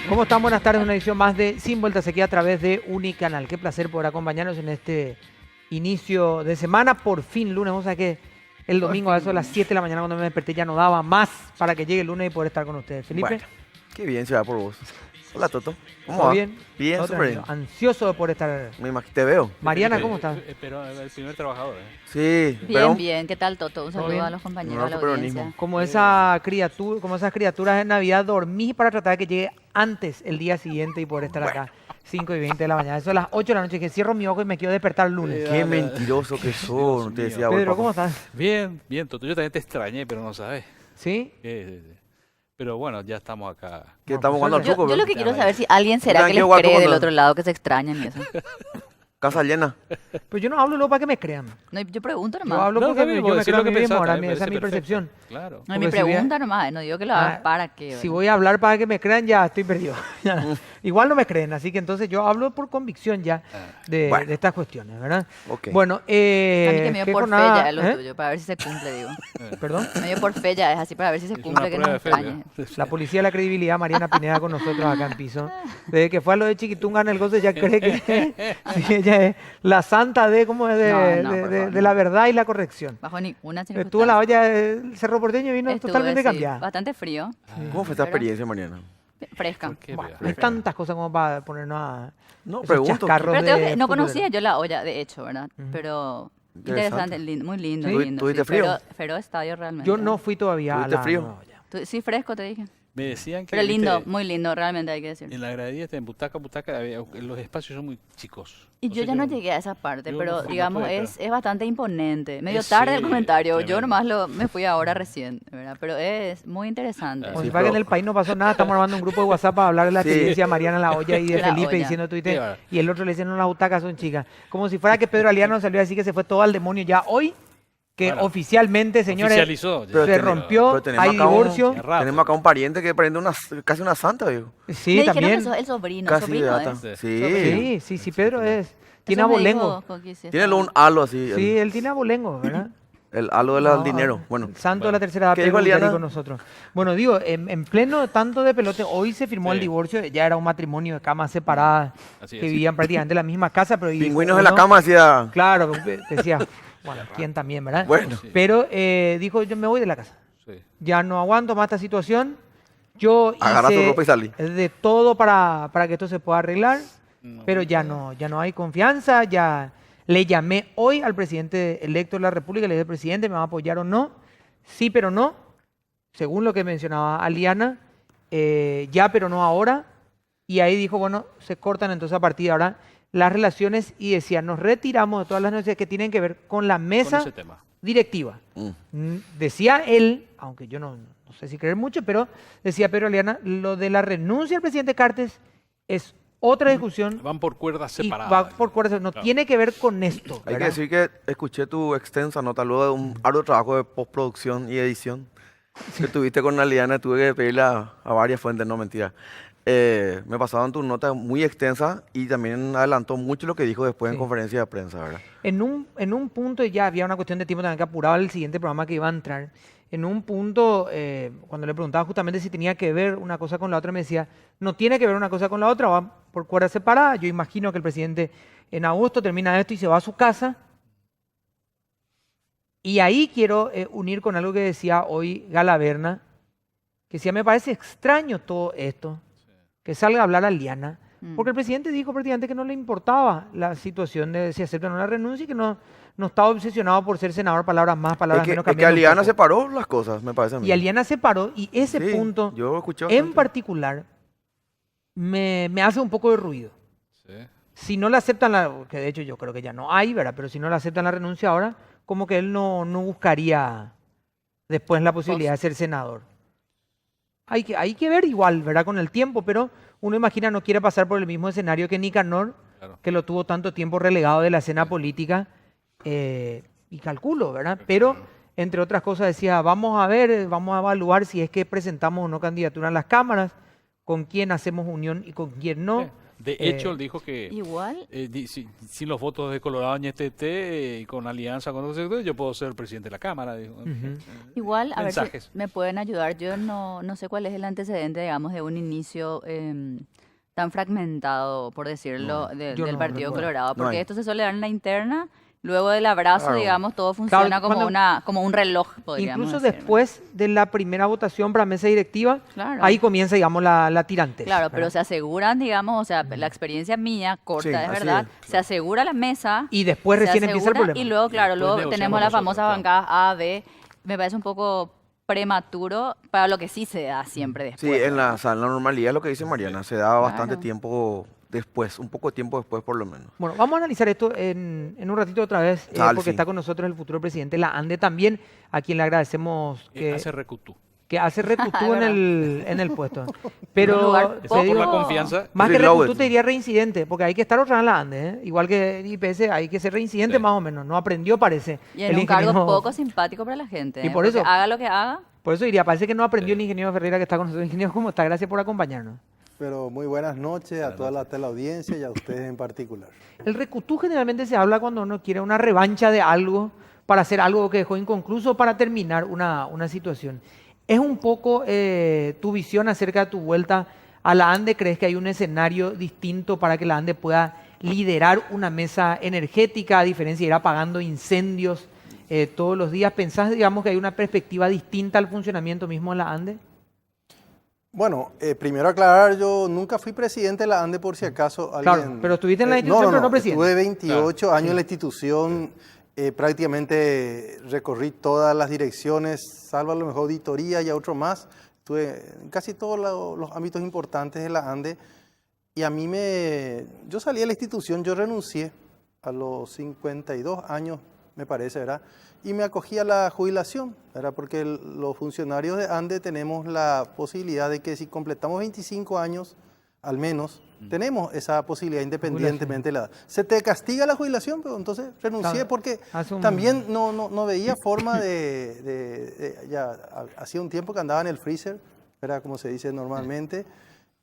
¿Cómo están? Buenas tardes, una edición más de Sin Vueltas aquí a través de Unicanal. Qué placer poder acompañarnos en este inicio de semana. Por fin, lunes. Vamos a que el domingo a eso de las 7 de la mañana cuando me desperté ya no daba más para que llegue el lunes y poder estar con ustedes. Felipe. Bueno, qué bien se va por vos. Hola, Toto. ¿Cómo ¿Todo va? bien? Bien, Todo súper bien. tranquilo. Ansioso de poder estar. Me imagino, te veo. Mariana, ¿cómo estás? Pero el primer trabajador, ¿eh? Sí, Bien, pero bien. ¿Qué tal, Toto? Un ¿Todo saludo bien? a los compañeros, No, a la superonismo. audiencia. Como esas criaturas de Navidad, dormí para tratar de que llegue antes el día siguiente y poder estar acá 5:20 de la mañana. Eso a las 8 de la noche, que cierro mi ojo y me quiero despertar el lunes. qué mentiroso que sos. Te decía, Pedro, papá. ¿cómo estás? Bien, bien, Toto. Yo también te extrañé, pero no sabes. ¿Sí? Pero bueno, ya estamos acá. Que No, estamos pues, jugando al Yo, truco, yo lo bro. que quiero saber si alguien será Tranquilo, que les guapo, cree del cuando- otro lado que se extrañan y eso. Casa llena. Pues yo no hablo luego para que me crean. No, yo pregunto Yo nomás. hablo No, porque está bien, yo vos me decís creo lo a que mí mismo, pensás, ahora, también me esa es mi parece percepción. perfecto. Claro. No, es mi porque si voy a- pregunta nomás. No digo que lo hagas para qué. Si ¿verdad? voy a hablar para que me crean, ya estoy perdido. Igual no me creen, así que entonces yo hablo por convicción ya de Bueno. estas cuestiones, ¿verdad? Ok. Bueno, A mí que me ¿qué dio por fe jornada, ya es lo eh? tuyo, para ver si se cumple, digo. Perdón. Me dio por fe ya, es así para ver si se Es cumple una que prueba nos de fe, extrañe. La policía de la credibilidad, Mariana Pineda con nosotros acá en piso. Desde que fue a lo de Chiquitunga en el goce ya cree que sí, ella es la santa de, ¿cómo es? No, por favor, de no. la verdad y la corrección. Bajo ninguna Estuvo en la circunstancia. olla del Cerro Porteño y vino Estuve, totalmente sí, cambiada. bastante frío, ¿Cómo fue esta Pero- experiencia, Mariana? fresca. ¿Por qué, Bueno, vea? hay tantas cosas como para ponernos a No, esos pregunto. chascarros Pero tengo de que, no futbolero. conocía yo la olla, de hecho, ¿verdad? Ujú. Pero Interesante. interesante, muy lindo, ¿Sí? lindo. ¿Tuviste sí, frío? Feroz estadio realmente. Yo no fui todavía a ¿Tuviste la frío? nueva olla. Sí, fresco te dije. Me decían que. Pero lindo, viste, muy lindo, realmente hay que decir. En la gradería, en Butaca, los espacios son muy chicos. Y yo Entonces ya no llegué a esa parte, yo pero no fui, no digamos, pude, es bastante imponente. Medio Sí, tarde el comentario, yo tremendo. nomás me fui ahora recién, ¿verdad? Pero es muy interesante. Ah, Como Sí, si fuera que en pero- el país no pasó nada, estamos armando un grupo de WhatsApp para hablar de la Sí. experiencia de Mariana La Olla y de La Felipe olla. diciendo Qué Twitter bárbaro. y el otro le diciendo las butacas son chicas. Como si fuera que Pedro Aliano salió a decir que se fue todo al demonio ya hoy, que Bueno, oficialmente, señores, Oficializó. ya. Pero se ten- rompió, pero tenemos hay acá un- divorcio. Ya rato. Tenemos acá un pariente que prende casi una santa, viejo. Sí, me dijeron también. que sos el sobrino, Casi de sobrino, data. ¿eh? Sí. Sí, Pedro es. Tiene Eso me abolengo. dijo Coqui, sí, Tiene estaba- un halo así. Sí, él tiene abolengo, ¿verdad? El halo del No, dinero. Bueno. el santo de Bueno. la tercera edad ¿Qué dijo Pedro Ugari Eliana? con nosotros. Bueno, digo, en pleno tanto de pelote, hoy se firmó el Sí. divorcio, ya era un matrimonio de camas separadas, Así que es. vivían prácticamente en la misma casa, pero... Pingüinos en la cama hacía. Claro, decía, bueno, ¿quién también, verdad? Bueno. Sí. Pero dijo, yo me voy de la casa. Sí. Ya no aguanto más esta situación. Yo Agarra tu hice ropa y salí. de todo para que esto se pueda arreglar, No. pero ya no hay confianza. Ya le llamé hoy al presidente electo de la República, le dije, presidente, ¿me va a apoyar o no? Sí, pero no. Según lo que mencionaba Aliana, ya, pero no ahora. Y ahí dijo, bueno, se cortan entonces a partir de ahora las relaciones y decía, nos retiramos de todas las noticias que tienen que ver con la Con mesa ese tema. directiva. Decía él, aunque yo no sé si creer mucho, pero decía Pedro Aliana, lo de la renuncia del presidente Cartes es otra discusión Van por cuerdas y separadas. va por cuerdas, no Claro. tiene que ver con esto. Hay que ¿verdad? decir que escuché tu extensa nota luego de un arduo trabajo de postproducción y edición que tuviste con Aliana. Tuve que pedirle a varias fuentes, no mentira. Me pasaron tu nota muy extensa y también adelantó mucho lo que dijo después Sí. en conferencia de prensa, ¿verdad? En un punto, ya había una cuestión de tiempo también que apuraba el siguiente programa que iba a entrar. En un punto, cuando le preguntaba justamente si tenía que ver una cosa con la otra, me decía, no tiene que ver una cosa con la otra, va por cuerdas separadas. Yo imagino que el presidente en agosto termina esto y se va a su casa. Y ahí quiero unir con algo que decía hoy Galaverna, que decía, me parece extraño todo esto, que salga a hablar a Liana, porque el presidente dijo prácticamente que no le importaba la situación de si aceptan o no la renuncia y que no estaba obsesionado por ser senador, palabras más, palabras Es menos. que cambiando un Aliana poco. separó las cosas, me parece a mí. Y Aliana se paró y ese Sí, punto yo escuché en bastante. particular me hace un poco de ruido. Sí. Si no le aceptan que de hecho yo creo que ya no hay, ¿verdad? Pero si no le aceptan la renuncia ahora, como que él no buscaría después la posibilidad de ser senador. Hay que ver igual, ¿verdad? Con el tiempo, pero uno imagina no quiere pasar por el mismo escenario que Nicanor, Claro. que lo tuvo tanto tiempo relegado de la escena política, y calculo, ¿verdad? Pero, entre otras cosas, decía, vamos a ver, vamos a evaluar si es que presentamos o no candidatura en las cámaras, con quién hacemos unión y con quién no. Sí. De hecho, él dijo que Igual, sin los votos de Colorado y con alianza con otros sectores, yo puedo ser presidente de la Cámara. Dijo. Ujú. igual, a ver si Mensajes. me pueden ayudar. Yo no sé cuál es el antecedente, digamos, de un inicio tan fragmentado, por decirlo, yo del no Partido recuerdo. Colorado, No porque hay. esto se suele dar en la interna. Luego del abrazo, Claro. digamos, todo funciona como cuando- como un reloj, podríamos Incluso decir, ¿verdad? después de la primera votación para mesa directiva, Claro. ahí comienza, digamos, la tirantez. Claro, pero ¿verdad? se aseguran, digamos, o sea, la experiencia mía, corta, Sí, es así verdad, es, se asegura la mesa. Y después se recién empieza el asegura, problema. Y luego, claro, después luego negociamos tenemos las nosotros, famosas claro. bancadas A, B. Me parece un poco prematuro para lo que sí se da siempre Sí, después. en la, ¿verdad? o sea, en la normalidad lo que dice Mariana, se da bastante Claro. tiempo después, un poco de tiempo después por lo menos. Bueno, vamos a analizar esto en un ratito otra vez, Dale, porque sí. está con nosotros el futuro presidente de la ANDE también, a quien le agradecemos Hace recutú. que hace recutú Es verdad. en el puesto. Un Pero lugar te poco- digo, Por la confianza. más que Reloaded. recutú te diría reincidente, porque hay que estar otra vez en la ANDE, ¿eh? Igual que IPS, hay que ser reincidente Sí. más o menos. No aprendió, parece. Y en el un cargo ingeniero- poco simpático para la gente. Y ¿eh? por Porque eso- haga lo que haga. Por eso diría, parece que no aprendió el ingeniero Ferreira que está con nosotros. Ingeniero, ¿cómo está? Gracias por acompañarnos. Pero muy buenas noches a toda la teleaudiencia y a ustedes en particular. El recutú generalmente se habla cuando uno quiere una revancha de algo para hacer algo que dejó inconcluso para terminar una situación. ¿Es un poco tu visión acerca de tu vuelta a la ANDE? ¿Crees que hay un escenario distinto para que la ANDE pueda liderar una mesa energética a diferencia de ir apagando incendios todos los días? ¿Pensás, digamos, que hay una perspectiva distinta al funcionamiento mismo de la ANDE? Bueno, primero aclarar, yo nunca fui presidente de la ANDE por si acaso Claro, alguien... pero estuviste en la institución, pero no presidente. Estuve 28 años en la institución, prácticamente recorrí todas las direcciones, salvo a lo mejor auditoría y a otro más. Estuve en casi todos los ámbitos importantes de la ANDE y a mí yo salí de la institución, yo renuncié a los 52 años, me parece, ¿verdad? Y me acogí a la jubilación, ¿verdad? Porque los funcionarios de ANDE tenemos la posibilidad de que si completamos 25 años, al menos, tenemos esa posibilidad independientemente de la edad. Se te castiga la jubilación, pero entonces renuncié Claro, porque hace un- también no veía forma ya hacía un tiempo que andaba en el freezer, ¿verdad? Como se dice normalmente.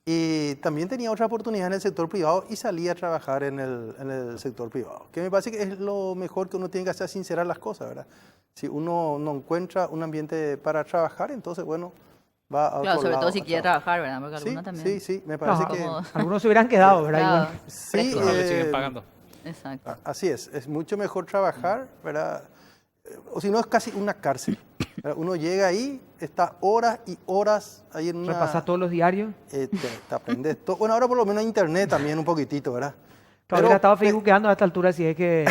Y también tenía otra oportunidad en el sector privado y salí a trabajar en el sector privado. Que me parece que es lo mejor que uno tiene que hacer, sincerar las cosas, ¿verdad? Si uno no encuentra un ambiente para trabajar, entonces, bueno, va a Claro, otro sobre todo lado si a quiere trabajar, ¿verdad? Porque Sí, algunos también. sí, me parece No, que... como- Algunos se hubieran quedado, ¿verdad? Claro, Igual. Sí, fresco. Ahora le siguen pagando. Exacto. así es mucho mejor trabajar, ¿verdad? O si no, es casi una cárcel. ¿verdad? Uno llega ahí, está horas y horas ahí en una... Repasás todos los diarios. te aprendes todo. Bueno, ahora por lo menos internet también un poquitito, ¿verdad? Claro, hubiera estado facebookeando a esta altura si es que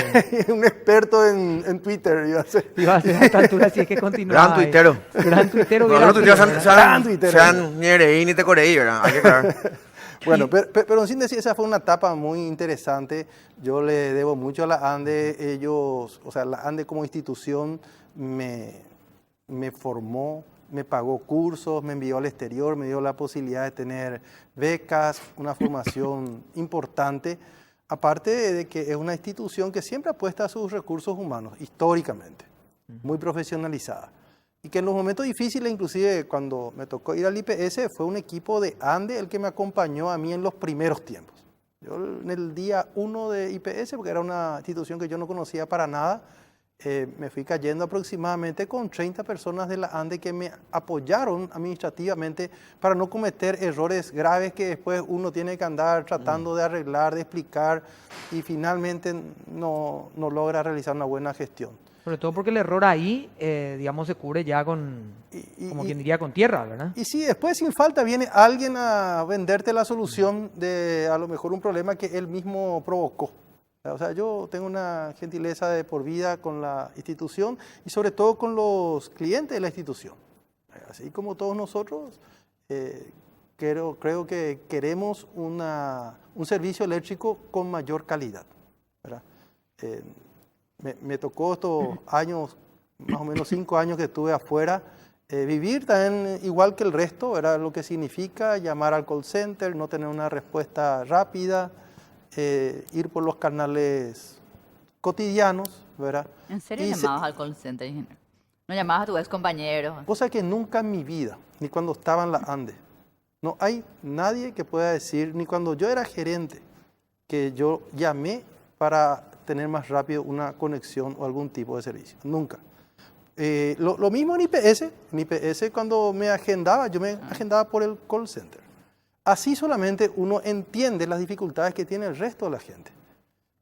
un experto en Twitter, iba a ser. iba a ser a esta altura si es que continuaba. Gran ahí. tuitero. Gran tuitero. No, hubiera los tuiteros sido, ¿verdad? Gran tuitero. sean ni ereí ni te coreí, ¿verdad? Hay que aclarar. Bueno, pero sin decir, esa fue una etapa muy interesante. Yo le debo mucho a la ANDE. Ellos, o sea, la ANDE como institución me formó, me pagó cursos, me envió al exterior, me dio la posibilidad de tener becas, una formación importante. Aparte de que es una institución que siempre apuesta a sus recursos humanos, históricamente, muy profesionalizada. Y que en los momentos difíciles, inclusive cuando me tocó ir al IPS, fue un equipo de ANDE el que me acompañó a mí en los primeros tiempos. Yo en el día 1 de IPS, porque era una institución que yo no conocía para nada, me fui cayendo aproximadamente con 30 personas de la ANDE que me apoyaron administrativamente para no cometer errores graves que después uno tiene que andar tratando de arreglar, de explicar y finalmente no logra realizar una buena gestión. Sobre todo porque el error ahí, digamos, se cubre ya con, como quien diría, con tierra, ¿verdad? Y si después sin falta viene alguien a venderte la solución de a lo mejor un problema que él mismo provocó. O sea, yo tengo una gentileza de por vida con la institución y sobre todo con los clientes de la institución. Así como todos nosotros, creo que queremos un servicio eléctrico con mayor calidad, ¿verdad? Me tocó estos años, más o menos 5 años que estuve afuera, vivir también igual que el resto, ¿verdad? Lo que significa llamar al call center, no tener una respuesta rápida, ir por los canales cotidianos, ¿verdad? ¿En serio Y llamabas al call center, ingeniero? ¿No llamabas a tu ex compañero? Cosa que nunca en mi vida, ni cuando estaba en la ANDE, No hay nadie que pueda decir, ni cuando yo era gerente, que yo llamé para tener más rápido una conexión o algún tipo de servicio. Nunca. Lo mismo en IPS. En IPS cuando me agendaba, yo me agendaba por el call center. Así solamente uno entiende las dificultades que tiene el resto de la gente.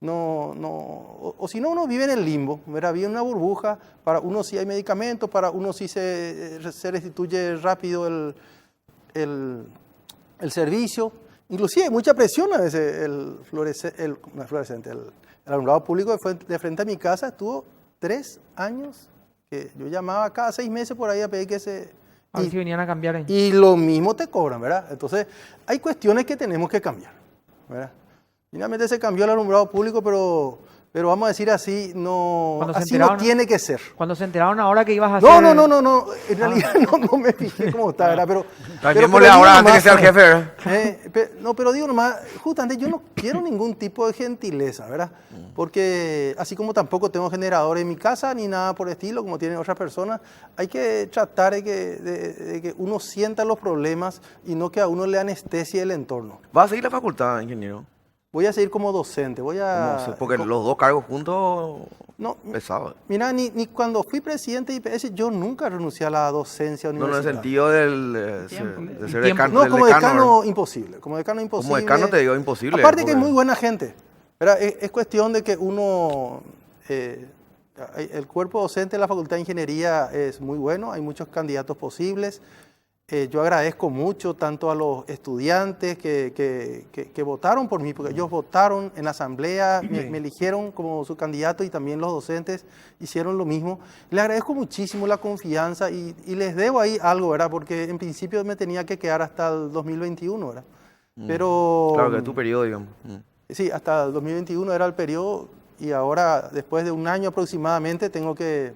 O si no, uno vive en el limbo, ¿verdad? Vive en una burbuja. Para uno sí hay medicamentos, para uno sí se restituye rápido el servicio. Inclusive hay mucha presión a veces. El alumbrado público de frente a mi casa estuvo 3 años, que yo llamaba cada 6 meses por ahí a pedir que se... A ver si venían a cambiar. Y lo mismo te cobran, ¿verdad? Entonces, hay cuestiones que tenemos que cambiar, ¿verdad? Finalmente se cambió el alumbrado público, pero vamos a decir así, así no tiene que ser. Cuando se enteraron ahora que ibas a hacer... No, en realidad no me fijé cómo está, ¿verdad? Pero ahora antes que sea el jefe, ¿verdad? Pero digo nomás, justamente yo no quiero ningún tipo de gentileza, ¿verdad? Porque así como tampoco tengo generadores en mi casa ni nada por el estilo, como tienen otras personas, hay que tratar de que uno sienta los problemas y no que a uno le anestesie el entorno. ¿Vas a seguir la facultad, ingeniero? Voy a seguir como docente, Porque los dos cargos juntos, pesado. Mira, ni cuando fui presidente de IPS, yo nunca renuncié a la docencia No, en universitaria. el sentido de ser decano. No, como decano ¿verdad? imposible. Como decano imposible. Como decano te digo imposible. Aparte que es muy buena gente. ¿Verdad? Es cuestión de que uno... el cuerpo docente de la Facultad de Ingeniería es muy bueno, hay muchos candidatos posibles. Yo agradezco mucho tanto a los estudiantes que votaron por mí, porque ellos votaron en la asamblea, me eligieron como su candidato y también los docentes hicieron lo mismo. Les agradezco muchísimo la confianza y les debo ahí algo, ¿verdad? Porque en principio me tenía que quedar hasta el 2021, ¿verdad? Pero... Claro, que es tu periodo, digamos. Sí, hasta el 2021 era el periodo y ahora, después de un año aproximadamente, tengo que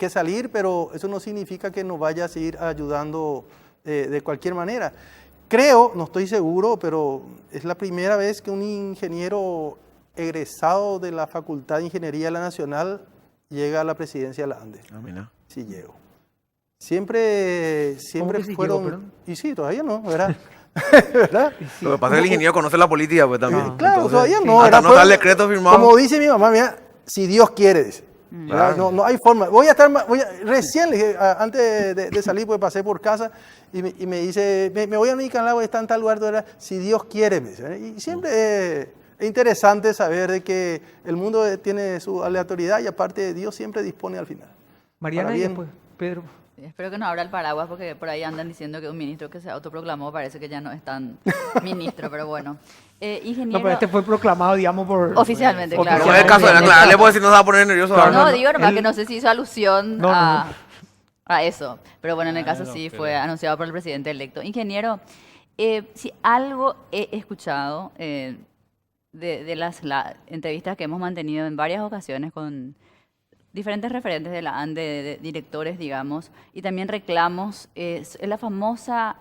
salir, pero eso no significa que no vaya a seguir ayudando de cualquier manera. Creo, no estoy seguro, pero es la primera vez que un ingeniero egresado de la Facultad de Ingeniería de la Nacional llega a la presidencia de la ANDE. Mira. Sí llego. Siempre sí fueron... llegó, perdón? Y sí, todavía no, ¿verdad? ¿verdad? Lo que pasa es que el ingeniero conoce la política, pues también. Claro, Entonces, todavía no. Hasta ¿verdad? no está el decreto firmado. Como dice mi mamá, mira, si Dios quiere, dice. Claro. No hay forma. Recién, le dije, antes de salir, pues pasé por casa y me dice, me voy a mi canal, voy a estar en tal lugar, ¿verdad? Si Dios quiere, me dice. Y siempre es interesante saber de que el mundo tiene su aleatoriedad y aparte Dios siempre dispone al final. Mariana y bien. después Pedro. Espero que no abra el paraguas porque por ahí andan diciendo que un ministro que se autoproclamó parece que ya no es tan ministro, pero bueno. Ingeniero... No, pero este fue proclamado, digamos, por... Oficialmente, claro. No es el caso de aclararle, porque si no se va a poner nervioso. Claro, ¿verdad? No, digo nomás que no sé si hizo alusión No, no. a eso. Pero bueno, en el caso no, sí pero- fue anunciado por el presidente electo. Ingeniero, si algo he escuchado de las entrevistas que hemos mantenido en varias ocasiones con diferentes referentes de la ANDE, de directores, digamos, y también reclamos, es el famoso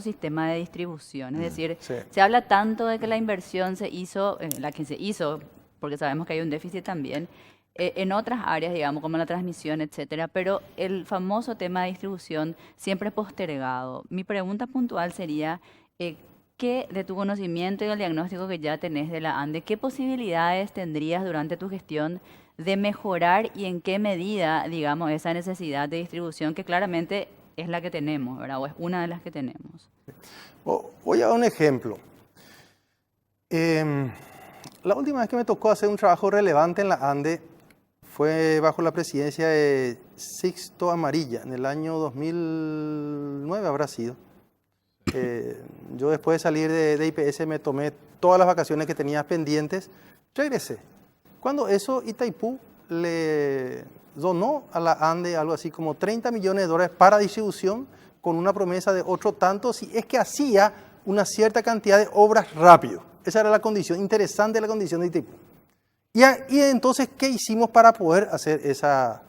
sistema de distribución. Es decir, sí. se habla tanto de que la inversión se hizo, la que se hizo, porque sabemos que hay un déficit también, en otras áreas, digamos, como la transmisión, etcétera, pero el famoso tema de distribución siempre postergado. Mi pregunta puntual sería, ¿qué de tu conocimiento y el diagnóstico que ya tenés de la ANDE, qué posibilidades tendrías durante tu gestión de mejorar y en qué medida, digamos, esa necesidad de distribución que claramente es la que tenemos, ¿verdad? O es una de las que tenemos? Voy a dar un ejemplo. La última vez que me tocó hacer un trabajo relevante en la ANDE fue bajo la presidencia de Sixto Amarilla, en el año 2009 habrá sido. Yo después de salir de IPS me tomé todas las vacaciones que tenía pendientes, regresé. Cuando eso, Itaipú le donó a la ANDE algo así como $30 millones para distribución con una promesa de otro tanto si es que hacía una cierta cantidad de obras rápido. Esa era la condición, interesante la condición de Itaipú. Y entonces, ¿qué hicimos para poder hacer esa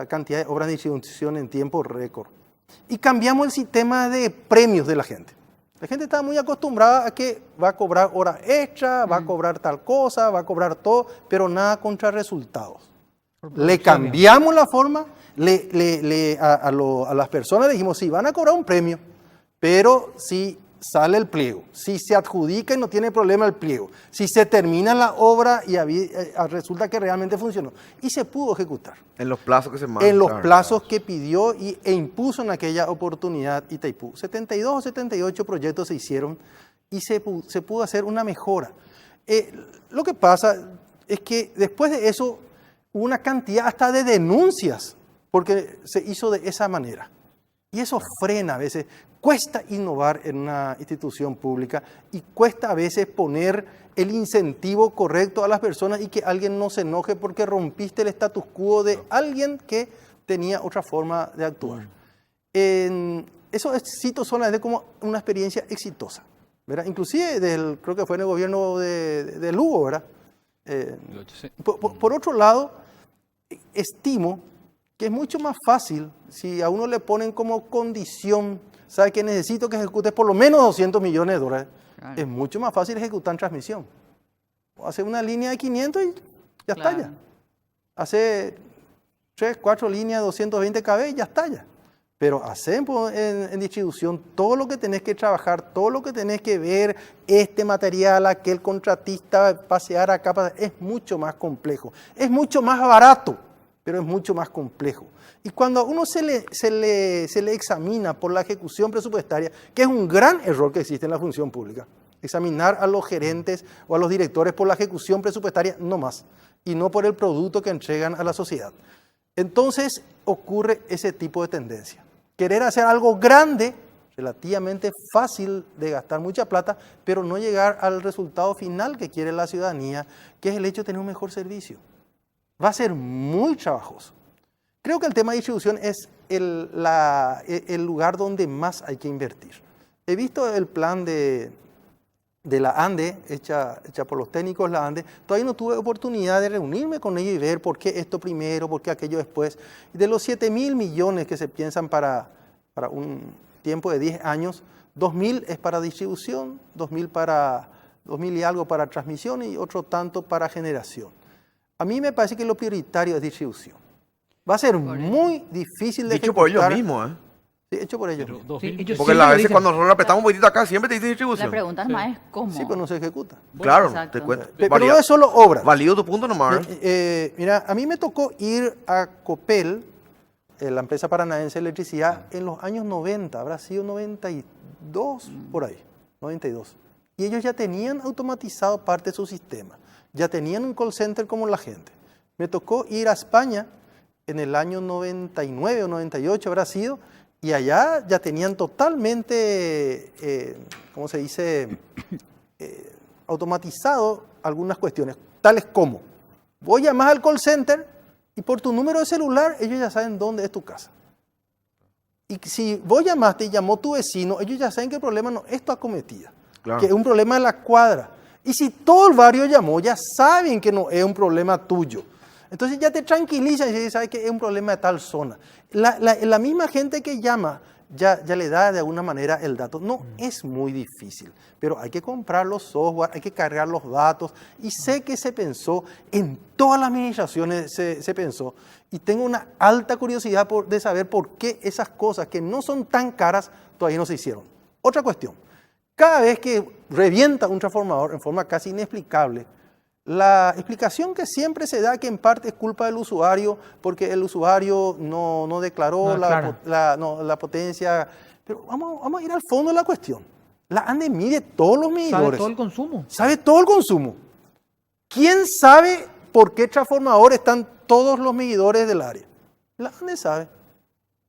cantidad de obras de distribución en tiempo récord? Y cambiamos el sistema de premios de la gente. La gente estaba muy acostumbrada a que va a cobrar horas extra, va a cobrar tal cosa, va a cobrar todo, pero nada contra resultados. Le cambiamos la forma, a las personas le dijimos, sí, van a cobrar un premio, Pero si sale el pliego, si se adjudica y no tiene problema el pliego, si se termina la obra y resulta que realmente funcionó y se pudo ejecutar. En los plazos que se mandan. En los claro. plazos que pidió e impuso en aquella oportunidad Itaipú. 72 o 78 proyectos se hicieron y se pudo hacer una mejora. Lo que pasa es que después de eso hubo una cantidad hasta de denuncias porque se hizo de esa manera. Y eso frena a veces. Cuesta innovar en una institución pública y cuesta a veces poner el incentivo correcto a las personas y que alguien no se enoje porque rompiste el status quo de alguien que tenía otra forma de actuar. Eso cito solamente como una experiencia exitosa, ¿verdad? Inclusive creo que fue en el gobierno de Lugo, ¿verdad? Sí. Por otro lado, estimo que es mucho más fácil si a uno le ponen como condición, sabe que necesito que ejecutes por lo menos 200 millones de dólares. Claro. Es mucho más fácil ejecutar en transmisión. Hace una línea de 500 y ya está Claro. ya. Hace 3, 4 líneas de 220 kb y ya está ya. Pero hacemos en distribución todo lo que tenés que trabajar, todo lo que tenés que ver, este material, aquel contratista, pasear acá, es mucho más complejo. Es mucho más barato, pero es mucho más complejo. Y cuando a uno se le examina por la ejecución presupuestaria, que es un gran error que existe en la función pública, examinar a los gerentes o a los directores por la ejecución presupuestaria, no más, y no por el producto que entregan a la sociedad. Entonces ocurre ese tipo de tendencia. Querer hacer algo grande, relativamente fácil de gastar mucha plata, pero no llegar al resultado final que quiere la ciudadanía, que es el hecho de tener un mejor servicio. Va a ser muy trabajoso. Creo que el tema de distribución es el lugar donde más hay que invertir. He visto el plan de la ANDE, hecha por los técnicos la ANDE. Todavía no tuve oportunidad de reunirme con ellos y ver por qué esto primero, por qué aquello después. De los 7.000 millones que se piensan para un tiempo de 10 años, 2.000 es para distribución, 2.000 y algo para transmisión y otro tanto para generación. A mí me parece que lo prioritario es distribución. Va a ser muy difícil de Dicho por ellos ejecutar. mismos, ¿eh? Sí, hecho por ellos Pero mismos. 2000 Sí, ellos Porque siempre a lo veces dicen. cuando nosotros apretamos un poquitito acá, siempre te dice La distribución. pregunta nomás es cómo. Sí, pero no se ejecuta. Claro, Exacto. te cuento. Pero no es solo obras. Valido tu punto nomás. Mira, a mí me tocó ir a Copel, la empresa paranaense de electricidad, en los años 90, habrá sido 92, por ahí, 92. Y ellos ya tenían automatizado parte de su sistema, ya tenían un call center como la gente. Me tocó ir a España en el año 99 o 98 habrá sido, y allá ya tenían totalmente, ¿cómo se dice?, automatizado algunas cuestiones, tales como, vos llamás al call center y por tu número de celular ellos ya saben dónde es tu casa. Y si vos llamaste y llamó tu vecino, ellos ya saben que el problema no es tu acometida, Claro. que es un problema de la cuadra. Y si todo el barrio llamó, ya saben que no es un problema tuyo. Entonces ya te tranquilizan y dicen, ¿sabes que es un problema de tal zona? La misma gente que llama ya le da de alguna manera el dato. No es muy difícil, pero hay que comprar los software, hay que cargar los datos. Y sé que se pensó, en todas las administraciones se pensó. Y tengo una alta curiosidad de saber por qué esas cosas que no son tan caras todavía no se hicieron. Otra cuestión, cada vez que revienta un transformador en forma casi inexplicable, la explicación que siempre se da que en parte es culpa del usuario porque el usuario no declaró la potencia. Pero vamos a ir al fondo de la cuestión. La ANDE mide todos los medidores. Sabe todo el consumo. Sabe todo el consumo. ¿Quién sabe por qué transformador están todos los medidores del área? La ANDE sabe.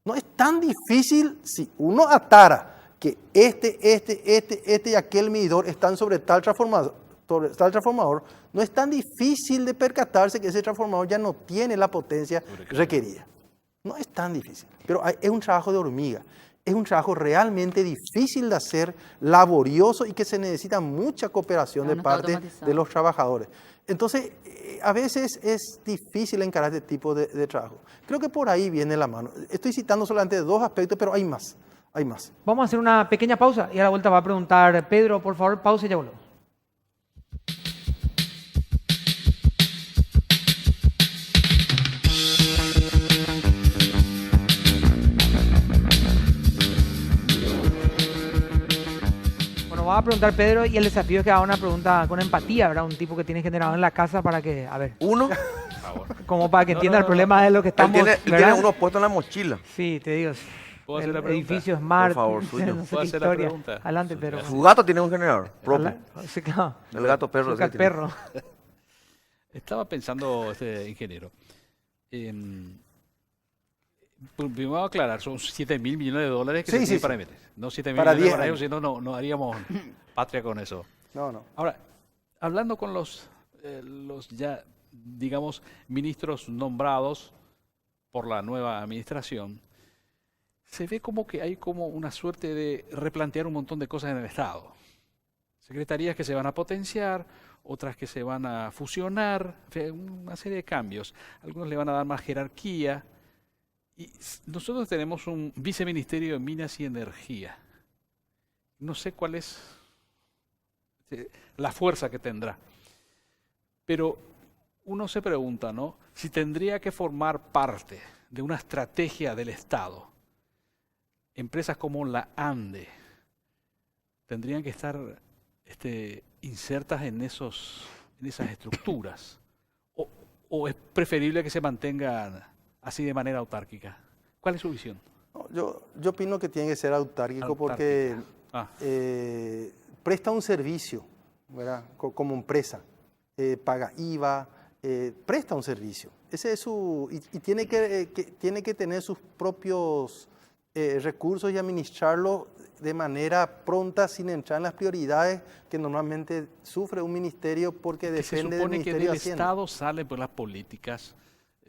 No es tan difícil si uno atara que este y aquel medidor están sobre tal transformador, no es tan difícil de percatarse que ese transformador ya no tiene la potencia requerida. No es tan difícil, pero es un trabajo de hormiga. Es un trabajo realmente difícil de hacer, laborioso y que se necesita mucha cooperación de No está parte automatizado. de los trabajadores. Entonces, a veces es difícil encarar este tipo de trabajo. Creo que por ahí viene la mano. Estoy citando solamente dos aspectos, pero hay más. Hay más. Vamos a hacer una pequeña pausa y a la vuelta va a preguntar Pedro, por favor, pausa y ya volvemos. va a preguntar Pedro y el desafío es que haga una pregunta con empatía, ¿verdad? Un tipo que tiene generado en la casa para que, a ver, Uno, como para que No, entienda no, el no, problema de lo que él estamos, tiene, él tiene ¿verdad? uno puesto en la mochila. Sí, te digo. ¿Puedo hacer El la pregunta? edificio Smart. Por favor, suyo. No sé ¿Puedo qué hacer la historia. pregunta? Adelante, Pedro. Su gato tiene un generador propio. Sí, claro. El gato perro. Azúcar ese tiene. perro. Estaba pensando, ingeniero, primero aclarar, son 7.000 millones de dólares que Sí, se sí, tienen sí. para emitir. No 7.000 Para millones de 10 dólares, años. si no, no haríamos patria con eso. No, no. Ahora, hablando con los ya, digamos, ministros nombrados por la nueva administración, se ve como que hay como una suerte de replantear un montón de cosas en el Estado. Secretarías que se van a potenciar, otras que se van a fusionar, en fin, una serie de cambios. Algunos le van a dar más jerarquía. Y nosotros tenemos un viceministerio de Minas y Energía. No sé cuál es la fuerza que tendrá. Pero uno se pregunta, ¿no? Si tendría que formar parte de una estrategia del Estado, empresas como la ANDE tendrían que estar insertas en esas estructuras. ¿O es preferible que se mantengan así de manera autárquica? ¿Cuál es su visión? No, yo opino que tiene que ser autárquico porque presta un servicio, ¿verdad? Como empresa, paga IVA, presta un servicio. Ese es y tiene tiene que tener sus propios recursos y administrarlo de manera pronta sin entrar en las prioridades que normalmente sufre un ministerio porque Que se depende del supone que Ministerio del de Hacienda. Estado sale por las políticas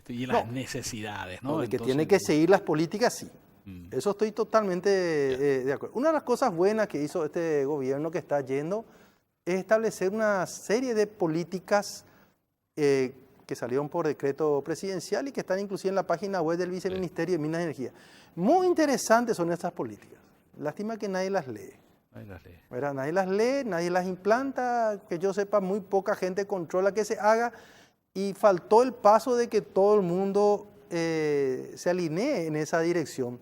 y las necesidades, ¿no? No, de que Entonces, tiene que seguir las políticas, sí. Eso estoy totalmente de acuerdo. Una de las cosas buenas que hizo este gobierno que está yendo es establecer una serie de políticas que salieron por decreto presidencial y que están inclusive en la página web del Viceministerio de Minas y Energía. Muy interesantes son estas políticas. Lástima que nadie las lee. ahí las leo. ¿Verdad? Nadie las lee, nadie las implanta, que yo sepa, muy poca gente controla que se haga y faltó el paso de que todo el mundo se alinee en esa dirección.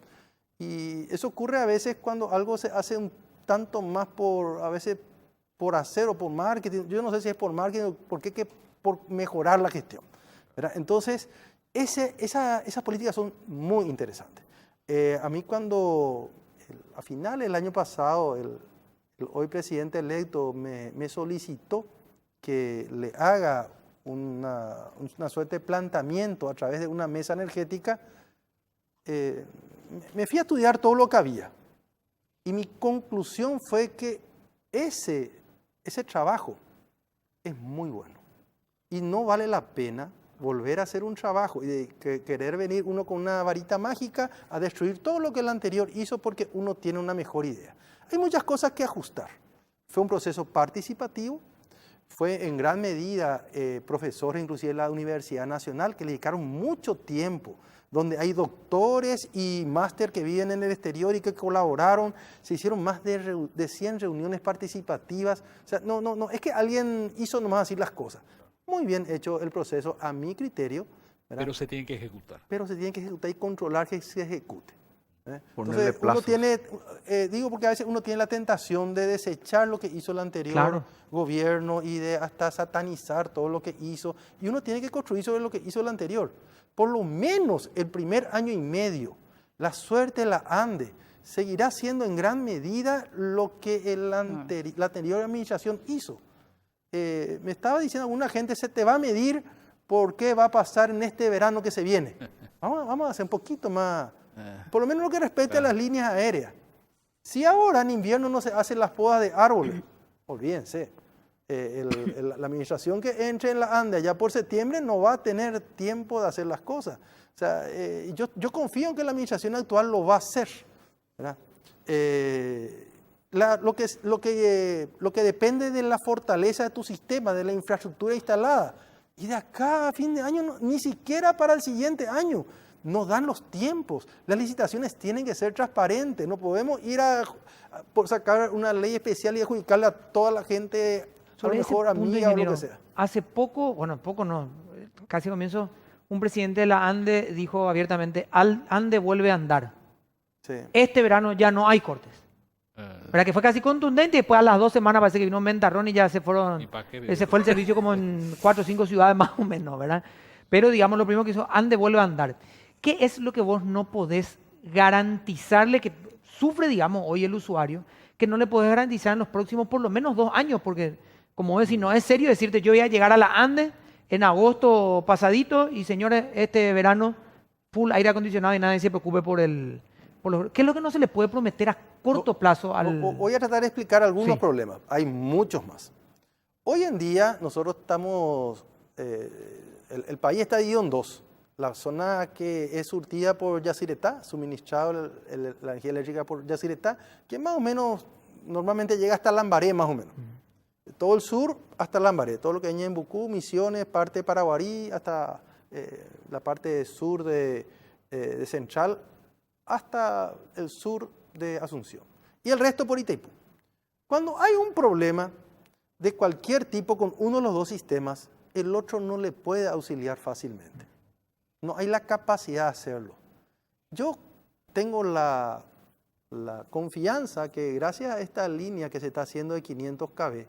Y eso ocurre a veces cuando algo se hace un tanto más a veces por hacer o por marketing. Yo no sé si es por marketing o por mejorar la gestión, ¿verdad? Entonces, esas políticas son muy interesantes. A mí cuando, a finales del año pasado, el hoy presidente electo me solicitó que le haga una suerte de planteamiento a través de una mesa energética, me fui a estudiar todo lo que había. Y mi conclusión fue que ese trabajo es muy bueno. Y no vale la pena volver a hacer un trabajo y querer venir uno con una varita mágica a destruir todo lo que el anterior hizo porque uno tiene una mejor idea. Hay muchas cosas que ajustar. Fue un proceso participativo, fue en gran medida profesores inclusive de la Universidad Nacional que le dedicaron mucho tiempo, donde hay doctores y máster que viven en el exterior y que colaboraron. Se hicieron más de 100 reuniones participativas. O sea, no, es que alguien hizo nomás así las cosas. Muy bien hecho el proceso, a mi criterio, ¿verdad? Pero se tienen que ejecutar. Pero se tiene que ejecutar y controlar que se ejecute. Ponerle Entonces, plazos. uno tiene, digo porque a veces uno tiene la tentación de desechar lo que hizo el anterior Claro. gobierno y de hasta satanizar todo lo que hizo. Y uno tiene que construir sobre lo que hizo el anterior. Por lo menos el primer año y medio, la suerte de la ANDE seguirá siendo en gran medida lo que la anterior administración hizo. Me estaba diciendo alguna gente, se te va a medir por qué va a pasar en este verano que se viene. Vamos a hacer un poquito más, por lo menos lo que respecta a las líneas aéreas. Si ahora en invierno no se hacen las podas de árboles, olvídense, la administración que entre en la ANDE allá por septiembre no va a tener tiempo de hacer las cosas. O sea, yo confío en que la administración actual lo va a hacer, ¿verdad? Lo que depende de la fortaleza de tu sistema, de la infraestructura instalada. Y de acá a fin de año, ni siquiera para el siguiente año, nos dan los tiempos. Las licitaciones tienen que ser transparentes. No podemos ir por sacar una ley especial y adjudicarle a toda la gente, a lo Sobre ese mejor punto, amiga o lo ingeniero, que sea. hace poco, bueno, poco no, casi comienzo, un presidente de la ANDE dijo abiertamente, ANDE vuelve a andar. Sí. Este verano ya no hay cortes. ¿Verdad? Que fue casi contundente y después a las 2 semanas parece que vino un ventarrón y ya se ¿Y fueron. pa' qué Ese vivir? fue el servicio como en 4 o 5 ciudades más o menos, ¿verdad? Pero digamos, lo primero que hizo, ande, vuelve a andar. ¿Qué es lo que vos no podés garantizarle que sufre, digamos, hoy el usuario, que no le podés garantizar en los próximos por lo menos 2 años? Porque, como vos decís, no es serio decirte, yo voy a llegar a la Ande en agosto pasadito y señores, este verano, full aire acondicionado y nadie se preocupe ¿Qué es lo que no se le puede prometer a corto plazo al... Voy a tratar de explicar algunos Sí. problemas. Hay muchos más. Hoy en día nosotros estamos, el país está dividido en dos. La zona que es surtida por Yacyretá, suministrado la energía eléctrica por Yacyretá, que más o menos normalmente llega hasta Lambaré, más o menos. Todo el sur hasta Lambaré, todo lo que hay en Bucú, Misiones, parte de Paraguarí, hasta la parte sur de Central, hasta el sur de Asunción. Y el resto por Itaipú. Cuando hay un problema de cualquier tipo con uno de los dos sistemas, el otro no le puede auxiliar fácilmente. No hay la capacidad de hacerlo. Yo tengo la confianza que gracias a esta línea que se está haciendo de 500 kV,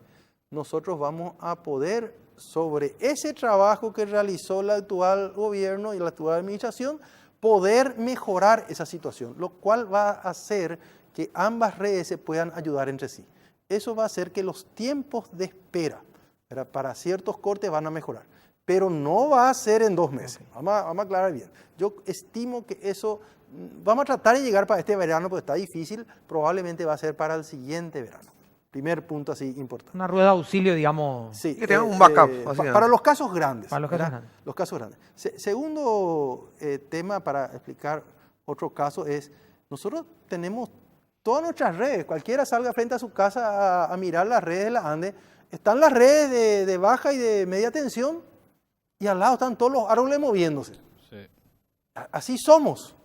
nosotros vamos a poder, sobre ese trabajo que realizó el actual gobierno y la actual administración, poder mejorar esa situación, lo cual va a hacer que ambas redes se puedan ayudar entre sí. Eso va a hacer que los tiempos de espera, ¿verdad?, para ciertos cortes van a mejorar, pero no va a ser en 2 meses. Vamos a aclarar bien. Yo estimo que eso, vamos a tratar de llegar para este verano, porque está difícil, probablemente va a ser para el siguiente verano. Primer punto así importante. Una rueda de auxilio, digamos. Sí, Que tengan un backup, básicamente. para los casos grandes. Para los casos ¿verdad? grandes. Los casos grandes. Segundo tema para explicar otro caso es, nosotros tenemos todas nuestras redes, cualquiera salga frente a su casa a mirar las redes de la ANDE, están las redes de baja y de media tensión y al lado están todos los árboles moviéndose. Sí. Así somos,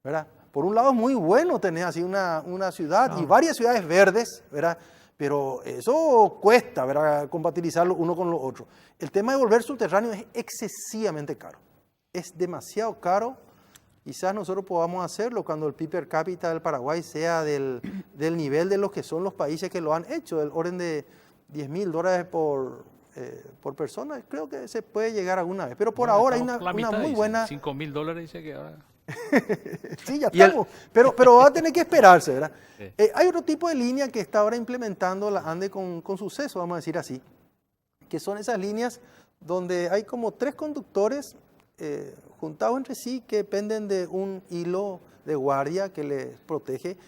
¿verdad? Por un lado es muy bueno tener así una ciudad y varias ciudades verdes, ¿verdad? Pero eso cuesta, ¿verdad?, compatibilizarlo uno con lo otro. El tema de volver subterráneo es excesivamente caro. Es demasiado caro. Quizás nosotros podamos hacerlo cuando el PIB per cápita del Paraguay sea del nivel de los que son los países que lo han hecho, del orden de $10.000 por persona. Creo que se puede llegar alguna vez. Pero por Bueno, ahora hay estamos una la mitad, muy dice. buena... $5.000 dice que ahora. Sí, ya Y el- estamos. Pero va a tener que esperarse, ¿verdad? Sí. Hay otro tipo de línea que está ahora implementando la ANDE con suceso, vamos a decir así, que son esas líneas donde hay como 3 conductores juntados entre sí que dependen de un hilo de guardia que les protege,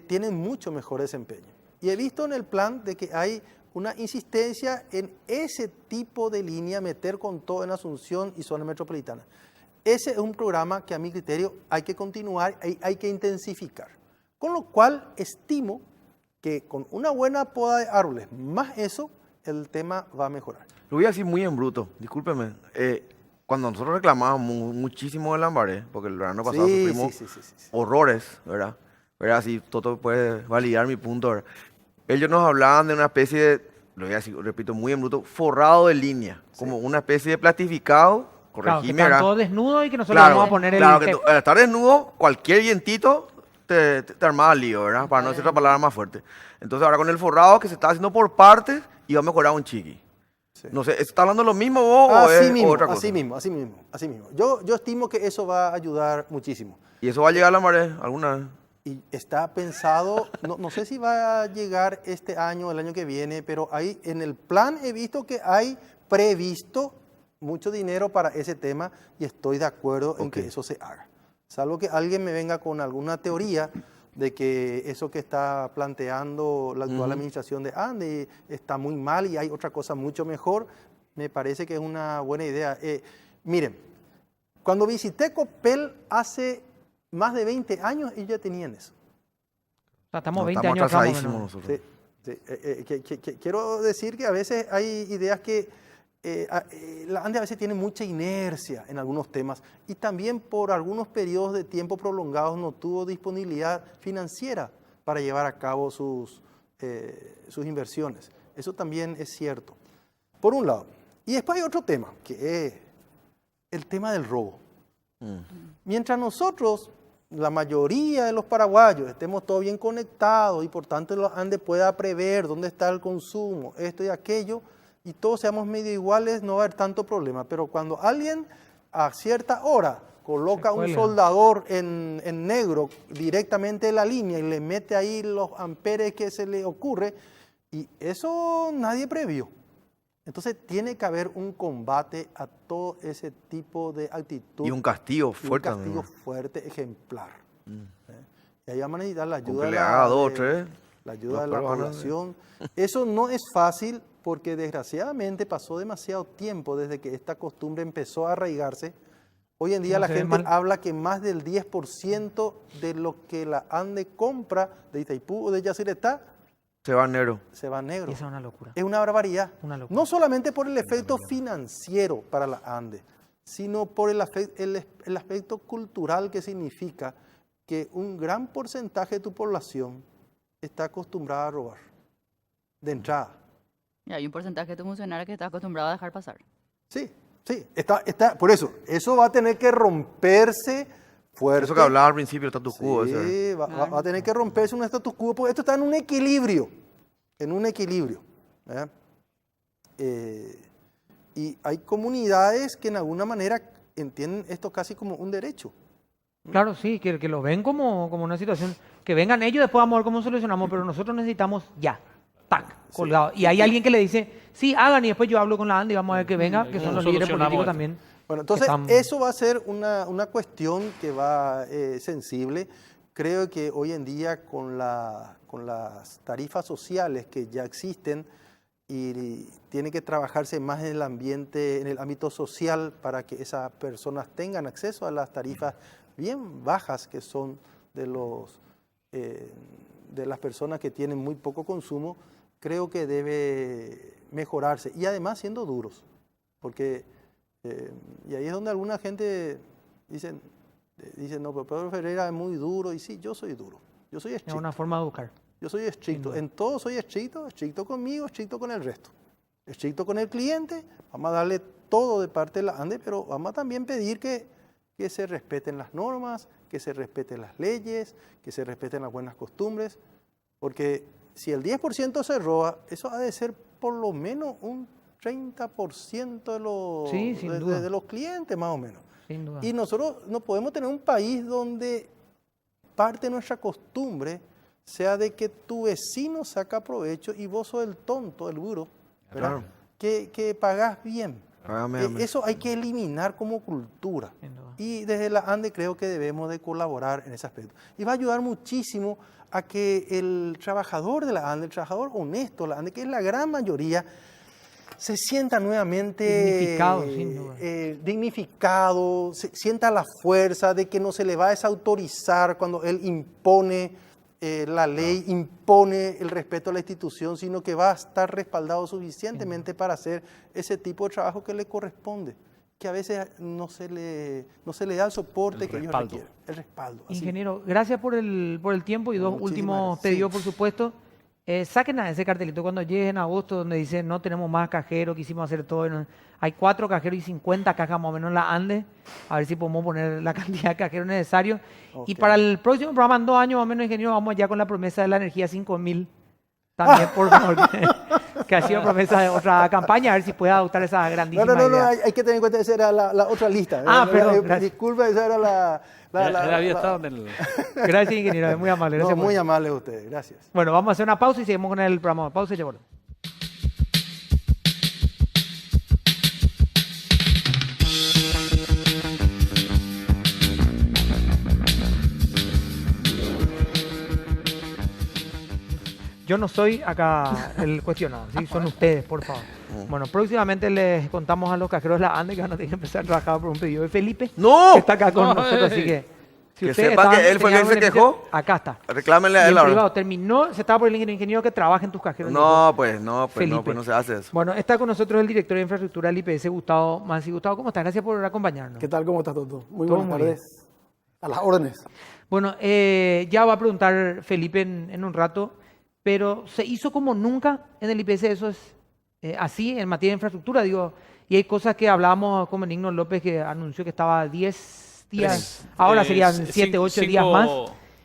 tienen mucho mejor desempeño. Y he visto en el plan de que hay una insistencia en ese tipo de línea, meter con todo en Asunción y zona metropolitana. Ese es un programa que a mi criterio hay que continuar, hay que intensificar. Con lo cual estimo que con una buena poda de árboles, más eso, el tema va a mejorar. Lo voy a decir muy en bruto, discúlpeme. Cuando nosotros reclamábamos muchísimo de Lambaré, porque el verano pasado sufrimos sí. horrores, ¿verdad? ¿Verdad? Así Toto puede validar mi punto, ¿verdad? Ellos nos hablaban de una especie de, lo voy a decir, repito, muy en bruto, forrado de línea, como una especie de plastificado, Claro, que corregime, están ¿verdad? todos desnudos y que nosotros Claro, vamos a poner claro, el... que al estar desnudo, cualquier vientito te armaba lío, ¿verdad? Para no decir otra palabra más fuerte. Entonces ahora con el forrado que se está haciendo por partes, iba a mejorar un chiqui. Sí. No sé, ¿está hablando lo mismo vos o es otra cosa? Así mismo. Yo estimo que eso va a ayudar muchísimo. ¿Y eso va a llegar a Lambaré alguna vez? Y está pensado, no sé si va a llegar este año o el año que viene, pero ahí en el plan he visto que hay previsto mucho dinero para ese tema y estoy de acuerdo en que eso se haga. Salvo que alguien me venga con alguna teoría de que eso que está planteando la actual administración de ANDE está muy mal y hay otra cosa mucho mejor, me parece que es una buena idea. Miren, cuando visité Copel hace más de 20 años, ellos ya tenían eso. O sea, estamos No, 20 estamos años acá, más o atrasadísimos menos. nosotros. Sí. Quiero decir que a veces hay ideas que la ANDE a veces tiene mucha inercia en algunos temas y también por algunos periodos de tiempo prolongados no tuvo disponibilidad financiera para llevar a cabo sus inversiones. Eso también es cierto. Por un lado. Y después hay otro tema, que es el tema del robo. Mientras nosotros la mayoría de los paraguayos estemos todos bien conectados y por tanto los Andes pueda prever dónde está el consumo, esto y aquello, y todos seamos medio iguales, no va a haber tanto problema. Pero cuando alguien a cierta hora coloca un soldador en negro directamente en la línea y le mete ahí los amperes que se le ocurre, y eso nadie previó. Entonces tiene que haber un combate a todo ese tipo de actitud. Y un castigo fuerte. Un castigo fuerte, ejemplar. Y ahí vamos a necesitar la Con ayuda que de le la, haga dos, tres. la ayuda de la después van a- población. Eso no es fácil porque desgraciadamente pasó demasiado tiempo desde que esta costumbre empezó a arraigarse. Hoy en día No la se ve gente mal. habla que más del 10% de lo que la ANDE compra de Itaipú o de Yacyretá Se va negro. se va negro. Y esa es una locura. Es una barbaridad. Una locura. No solamente por el efecto financiero para la ANDE, sino por el aspecto cultural que significa que un gran porcentaje de tu población está acostumbrada a robar. De entrada. Y hay un porcentaje de tu funcionario que está acostumbrado a dejar pasar. Sí, sí. Por eso va a tener que romperse fuerte. Eso que hablaba al principio, el status quo. Sí, ese. va a tener que romperse un status quo, porque esto está en un equilibrio, ¿verdad? Y hay comunidades que en alguna manera entienden esto casi como un derecho. Claro, sí, que lo ven como una situación, que vengan ellos, después vamos a ver cómo solucionamos, pero nosotros necesitamos ya, tac, colgado. Y hay alguien que le dice, sí, hagan, y después yo hablo con la ANDE y vamos a ver que venga, que son los líderes Solucionamos políticos esto. también. Bueno, entonces están- eso va a ser una cuestión que va sensible. Creo que hoy en día con las tarifas sociales que ya existen y tiene que trabajarse más en el ambiente, en el ámbito social para que esas personas tengan acceso a las tarifas bien bajas que son de las personas que tienen muy poco consumo, creo que debe mejorarse y además siendo duros, porque y ahí es donde alguna gente dice, no, pero Pedro Ferreira es muy duro, y sí, yo soy duro, yo soy Es estricto, una forma de educar. yo soy estricto, duda. en todo soy estricto, estricto conmigo, estricto con el resto, estricto con el cliente, vamos a darle todo de parte de la ANDE, pero vamos a también pedir que se respeten las normas, que se respeten las leyes, que se respeten las buenas costumbres, porque si el 10% se roba, eso ha de ser por lo menos un 30% Sí, sin duda. de los clientes, más o menos. Sin duda. Y nosotros no podemos tener un país donde parte de nuestra costumbre sea de que tu vecino saca provecho y vos sos el tonto, el duro, ¿verdad? Claro. Que pagás bien. Págame, dame. Eso hay que eliminar como cultura. Sin duda. Y desde la ANDE creo que debemos de colaborar en ese aspecto. Y va a ayudar muchísimo a que el trabajador de la ANDE, el trabajador honesto de la ANDE, que es la gran mayoría, se sienta nuevamente Dignificado, sin duda. dignificado, sienta la fuerza de que no se le va a desautorizar cuando él impone la ley, impone el respeto a la institución, sino que va a estar respaldado suficientemente para hacer ese tipo de trabajo que le corresponde, que a veces no se le da el soporte El que ellos respaldo. requieren. El respaldo. así. Ingeniero, gracias por el tiempo y dos Muchísimas últimos gracias. pedidos, Sí. por supuesto. Saquen a ese cartelito cuando llegue en agosto donde dice no tenemos más cajeros, quisimos hacer todo. Hay 4 cajeros y 50 cajas más o menos en la ANDE. A ver si podemos poner la cantidad de cajeros necesarios. Y Ok. para el próximo programa, en 2 años más o menos, ingeniero, vamos ya con la promesa de la energía 5000. También, por favor, que ha sido promesa de otra campaña. A ver si puede adoptar esa grandísima No, idea. hay que tener en cuenta, esa era la otra lista. Perdón, gracias. Disculpa, esa era la... Él había estado en el... Gracias, ingeniero. Es muy amable. No, Gracias por muy eso. amable ustedes, gracias. Bueno, vamos a hacer una pausa y seguimos con el programa. Pausa y ya volvemos. Yo no soy acá el cuestionado, ¿sí? Son ustedes, por favor. Bueno, próximamente les contamos a los cajeros de la ANDE que van a tener que empezar a trabajar por un pedido de Felipe, ¡No! que está acá con No, nosotros, así que... si Que ustedes sepa estaban- que él fue tenían quien se beneficio, quejó. Acá está. Reclámenle Y a en él ahora. privado terminó, se estaba por el ingeniero que trabaja en tus cajeros. No, pues no, Felipe. pues no se hace eso. Bueno, está con nosotros el director de infraestructura del IPS, Gustavo Mansi. Gustavo, ¿cómo estás? Gracias por acompañarnos. ¿Qué tal? ¿Cómo estás, Toto? Muy Todo buenas muy tardes. A las órdenes. Bueno, ya va a preguntar Felipe en un rato, pero se hizo como nunca en el IPS, eso es así en materia de infraestructura, digo, y hay cosas que hablábamos con Benigno López que anunció que estaba 10 días. Ahora serían 7, 8 días más.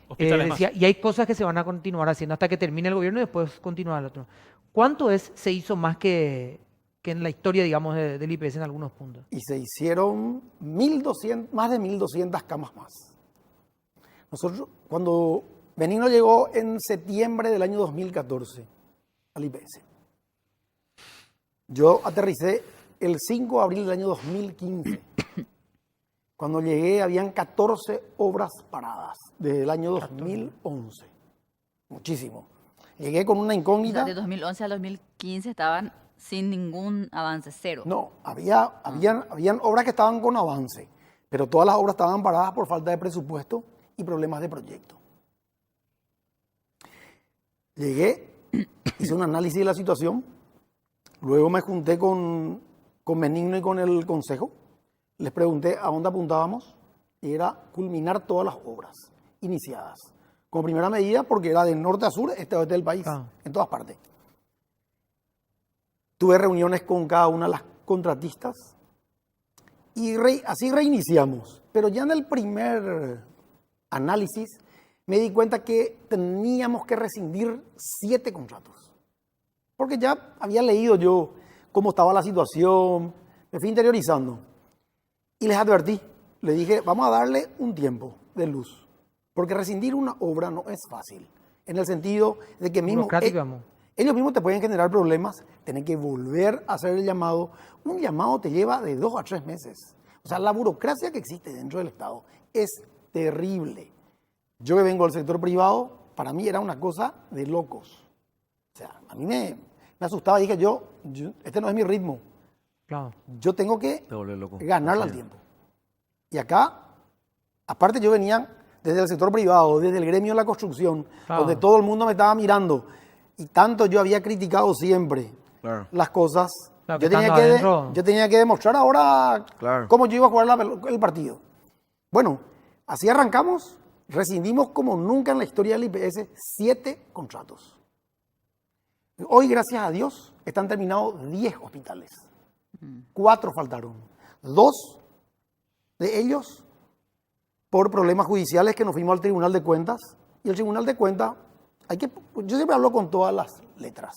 Hospitales más. Decía, y hay cosas que se van a continuar haciendo hasta que termine el gobierno y después continuar el otro. ¿Cuánto se hizo más que en la historia, digamos, del IPS en algunos puntos? Y se hicieron 1.200, más de 1.200 camas más. Nosotros, cuando Benigno llegó en septiembre del año 2014 al IPS, yo aterricé el 5 de abril del año 2015. Cuando llegué habían 14 obras paradas desde el año 2011. Muchísimo. Llegué con una O sea, incógnita. de 2011 a 2015 estaban sin ningún avance, cero. No, habían obras que estaban con avance, pero todas las obras estaban paradas por falta de presupuesto y problemas de proyecto. Llegué, hice un análisis de la situación, luego me junté con Benigno y con el consejo, les pregunté a dónde apuntábamos y era culminar todas las obras iniciadas. Como primera medida, porque era de norte a sur, este a oeste del país, en todas partes. Tuve reuniones con cada una de las contratistas y así reiniciamos. Pero ya en el primer análisis me di cuenta que teníamos que rescindir 7 contratos. Porque ya había leído yo cómo estaba la situación, me fui interiorizando. Y les advertí, les dije, vamos a darle un tiempo de luz. Porque rescindir una obra no es fácil. En el sentido de que mismo... Ellos mismos te pueden generar problemas, tienen que volver a hacer el llamado. Un llamado te lleva de 2 a 3 meses. O sea, la burocracia que existe dentro del Estado es terrible. Yo que vengo del sector privado, para mí era una cosa de locos. O sea, a mí me asustaba y dije este no es mi ritmo. Claro. Yo tengo que Te volvés loco. ganarle al tiempo. Y acá, aparte yo venía desde el sector privado, desde el gremio de la construcción, donde todo el mundo me estaba mirando. Y tanto yo había criticado siempre las cosas. Claro, yo tenía que demostrar ahora cómo yo iba a jugar el partido. Bueno, así arrancamos, rescindimos como nunca en la historia del IPS 7 contratos. Hoy, gracias a Dios, están terminados 10 hospitales. 4 faltaron. 2 de ellos por problemas judiciales que nos fuimos al Tribunal de Cuentas. Y el Tribunal de Cuentas... yo siempre hablo con todas las letras.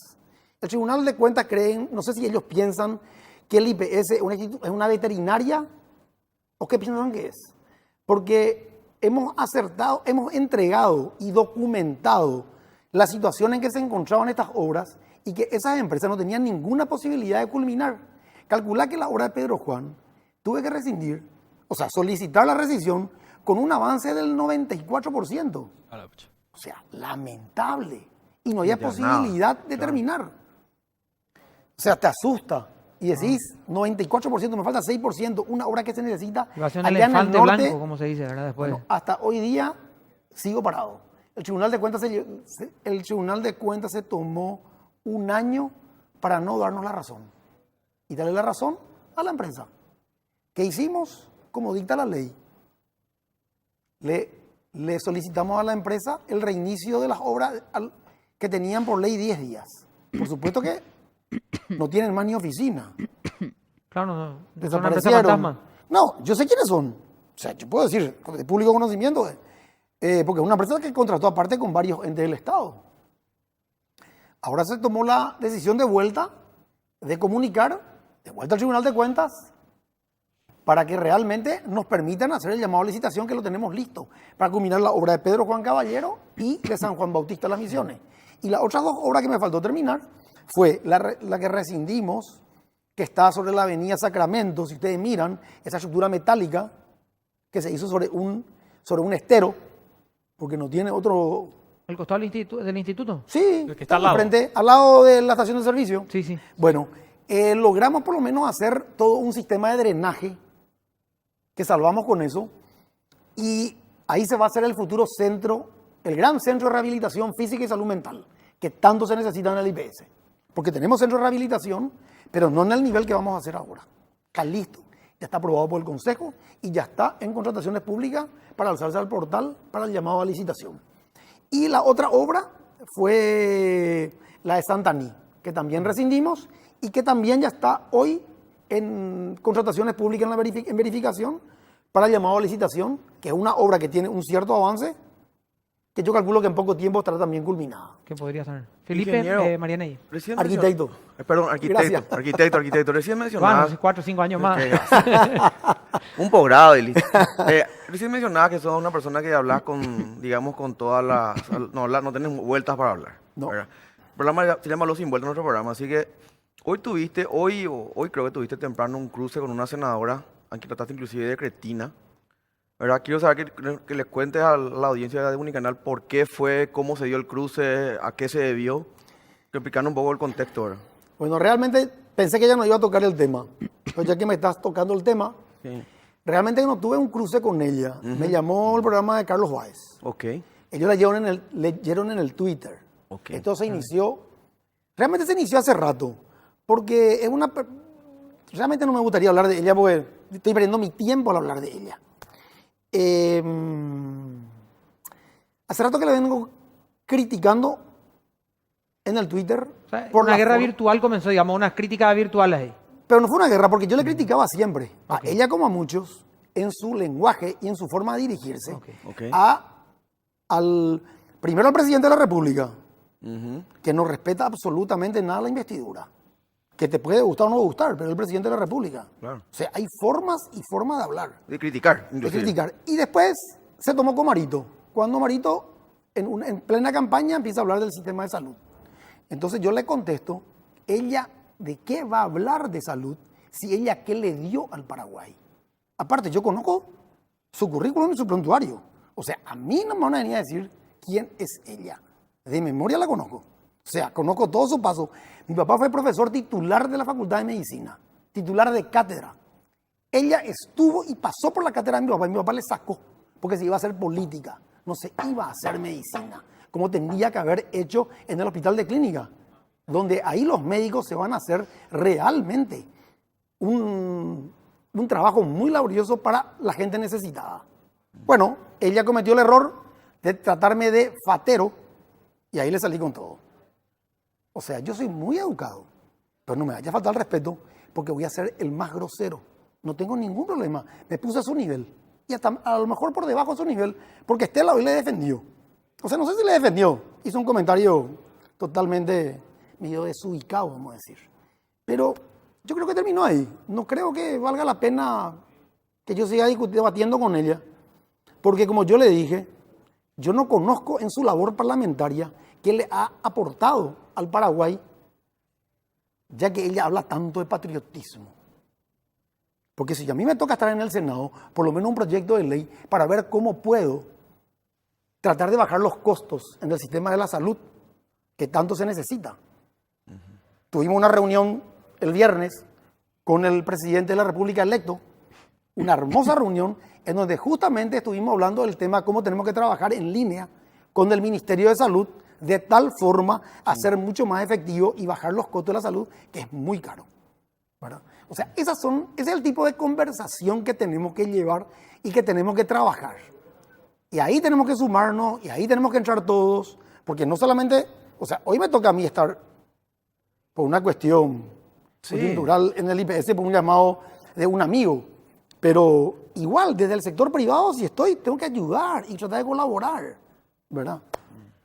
El Tribunal de Cuentas no sé si ellos piensan que el IPS es una veterinaria o qué piensan que es. Porque hemos entregado y documentado la situación en que se encontraban estas obras y que esas empresas no tenían ninguna posibilidad de culminar. Calcula que la obra de Pedro Juan tuve que rescindir, o sea, solicitar la rescisión con un avance del 94%. O sea, lamentable. Y no había posibilidad de terminar. O sea, te asusta. Y decís, 94%, me falta 6%, una obra que se necesita. Allá en el norte, blanco, como se dice, ¿verdad? Después. Bueno, hasta hoy día sigo parado. El Tribunal de Cuentas se tomó un año para no darnos la razón. Y darle la razón a la empresa. ¿Qué hicimos? Como dicta la ley. Le solicitamos a la empresa el reinicio de las obras que tenían por ley 10 días. Por supuesto que no tienen más ni oficina. Claro, no. Desaparecieron. No, yo sé quiénes son. O sea, yo puedo decir de público conocimiento, porque es una empresa que contrató aparte con varios entes del Estado. Ahora se tomó la decisión de vuelta de comunicar, de vuelta al Tribunal de Cuentas, para que realmente nos permitan hacer el llamado a licitación, que lo tenemos listo, para culminar la obra de Pedro Juan Caballero y de San Juan Bautista Las Misiones. Y las otras 2 obras que me faltó terminar fue la que rescindimos, que está sobre la avenida Sacramento. Si ustedes miran, esa estructura metálica que se hizo sobre un estero, porque no tiene otro... ¿El costado del instituto? Sí, el que está al lado. Al lado de la estación de servicio. Sí, sí. Bueno, logramos por lo menos hacer todo un sistema de drenaje que salvamos con eso, y ahí se va a hacer el futuro centro, el gran centro de rehabilitación física y salud mental, que tanto se necesita en el IPS. Porque tenemos centro de rehabilitación, pero no en el nivel que vamos a hacer ahora. Está listo, ya está aprobado por el Consejo y ya está en contrataciones públicas para alzarse al portal para el llamado a licitación. Y la otra obra fue la de Santaní, que también rescindimos y que también ya está hoy en contrataciones públicas en verificación para el llamado a licitación, que es una obra que tiene un cierto avance, que yo calculo que en poco tiempo estará también culminada. ¿Qué podría ser? Felipe, Ingeniero. Marianey. Recién Arquitecto. Perdón, arquitecto. Gracias. Arquitecto. Recién Bueno, mencionabas. hace 4 o 5 años más. Un posgrado, Eli. Recién mencionabas que sos una persona que hablas con, digamos, con todas las... No tenés vueltas para hablar. No. ¿Verdad? El programa se llama Los Sin Vueltas en nuestro programa, así que hoy creo que tuviste temprano un cruce con una senadora, aquí trataste inclusive de cretina. ¿Verdad? Quiero saber que les cuentes a la audiencia de Unicanal por qué fue, cómo se dio el cruce, a qué se debió. Que explicaron un poco el contexto ahora. Bueno, realmente pensé que ella no iba a tocar el tema, pero ya que me estás tocando el tema, Sí. realmente no tuve un cruce con ella. Me llamó el programa de Carlos Báez. Ok. Ellos leyeron en el Twitter. Ok. Esto se inició, realmente se inició hace rato, porque es una... Realmente no me gustaría hablar de ella porque estoy perdiendo mi tiempo al hablar de ella. Hace rato que la vengo criticando en el Twitter. O sea, por una la guerra forma- virtual comenzó, digamos, unas críticas virtuales ahí. Pero no fue una guerra, porque yo le criticaba siempre, a ella como a muchos, en su lenguaje y en su forma de dirigirse, Ok. primero al presidente de la República, Ujú. que no respeta absolutamente nada la investidura, que te puede gustar o no gustar, pero es el presidente de la República. Claro. O sea, hay formas y formas de hablar, De criticar, de inclusive. criticar. Y después se tomó con Marito, cuando Marito en plena campaña empieza a hablar del sistema de salud. Entonces yo le contesto, ella, ¿de qué va a hablar de salud si ella qué le dio al Paraguay? Aparte, yo conozco su currículum y su prontuario. O sea, a mí no me van a venir a decir quién es ella. De memoria la conozco. O sea, conozco todo su paso. Mi papá fue profesor titular de la Facultad de Medicina, titular de cátedra. Ella estuvo y pasó por la cátedra de mi papá y mi papá le sacó porque se iba a hacer política, no se iba a hacer medicina, como tendría que haber hecho en el hospital de clínica, donde ahí los médicos se van a hacer realmente un trabajo muy laborioso para la gente necesitada. Bueno, ella cometió el error de tratarme de fatero y ahí le salí con todo. O sea, yo soy muy educado, pero no me vaya a faltar el respeto porque voy a ser el más grosero. No tengo ningún problema. Me puse a su nivel y hasta a lo mejor por debajo de su nivel, porque Estela hoy le defendió. O sea, no sé si le defendió. Hizo un comentario totalmente medio desubicado, vamos a decir. Pero yo creo que terminó ahí. No creo que valga la pena que yo siga debatiendo con ella, porque como yo le dije, yo no conozco en su labor parlamentaria qué le ha aportado al Paraguay, ya que ella habla tanto de patriotismo. Porque si a mí me toca estar en el Senado, por lo menos un proyecto de ley para ver cómo puedo tratar de bajar los costos en el sistema de la salud que tanto se necesita. Tuvimos una reunión el viernes con el presidente de la República electo, una hermosa reunión en donde justamente estuvimos hablando del tema cómo tenemos que trabajar en línea con el Ministerio de Salud de tal forma a ser mucho más efectivo y bajar los costos de la salud, que es muy caro, ¿verdad? O sea, ese es el tipo de conversación que tenemos que llevar y que tenemos que trabajar. Y ahí tenemos que sumarnos, y ahí tenemos que entrar todos, porque no solamente, o sea, hoy me toca a mí estar por una cuestión coyuntural en el IPS, por un llamado de un amigo, pero igual, desde el sector privado, si estoy, tengo que ayudar y tratar de colaborar, ¿verdad?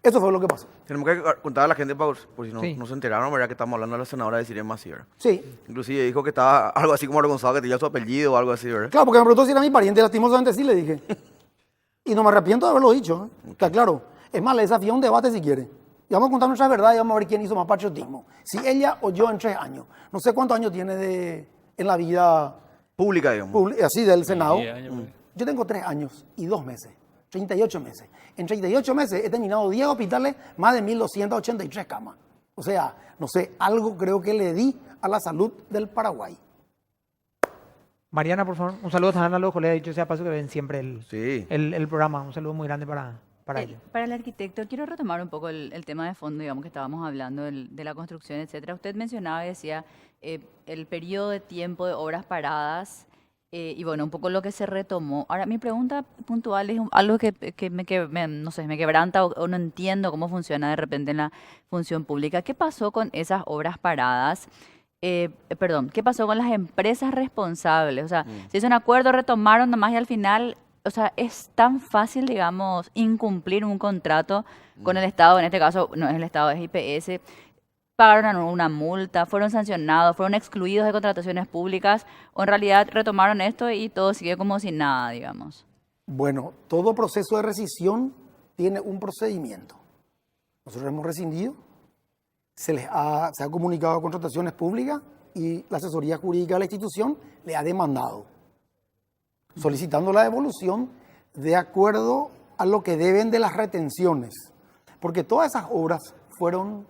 Eso fue lo que pasó. Tenemos que contar a la gente por si no, Sí. no se enteraron, ¿verdad? Que estamos hablando de la senadora de Sirema Sierra. Sí, Inclusive dijo que estaba algo así como avergonzado que tenía su apellido o algo así, ¿verdad? claro, porque me preguntó si era mi pariente, lastimosamente sí le dije. Y no me arrepiento de haberlo dicho, ¿eh? Está claro. Es más, le desafío a un debate si quiere. Y vamos a contar nuestra verdad y vamos a ver quién hizo más patriotismo. Si ella o yo en 3 años. No sé cuántos años tiene en la vida Pública, digamos. así del Senado. 10 años, por ahí. Yo tengo 3 años y 2 meses. 38 meses. En 38 meses he terminado 10 hospitales, más de 1.283 camas. O sea, no sé, algo creo que le di a la salud del Paraguay. Mariana, por favor, un saludo también a los colegas, dicho sea paso que ven siempre Sí. el programa. Un saludo muy grande para ellos. Para el arquitecto, quiero retomar un poco el tema de fondo, digamos, que estábamos hablando de la construcción, etcétera. Usted mencionaba y decía el periodo de tiempo de obras paradas y bueno, un poco lo que se retomó. Ahora, mi pregunta puntual es algo no sé, me quebranta o no entiendo cómo funciona de repente en la función pública. ¿Qué pasó con esas obras paradas? perdón, ¿qué pasó con las empresas responsables? O sea, se hizo un acuerdo, retomaron nomás y al final, o sea, es tan fácil, digamos, incumplir un contrato con el Estado, en este caso no es el Estado, es IPS, pagaron una multa, fueron sancionados, fueron excluidos de contrataciones públicas, o en realidad retomaron esto y todo sigue como si nada, digamos. Bueno, todo proceso de rescisión tiene un procedimiento. Nosotros hemos rescindido, se ha comunicado a contrataciones públicas y la asesoría jurídica de la institución le ha demandado, solicitando la devolución de acuerdo a lo que deben de las retenciones, porque todas esas obras fueron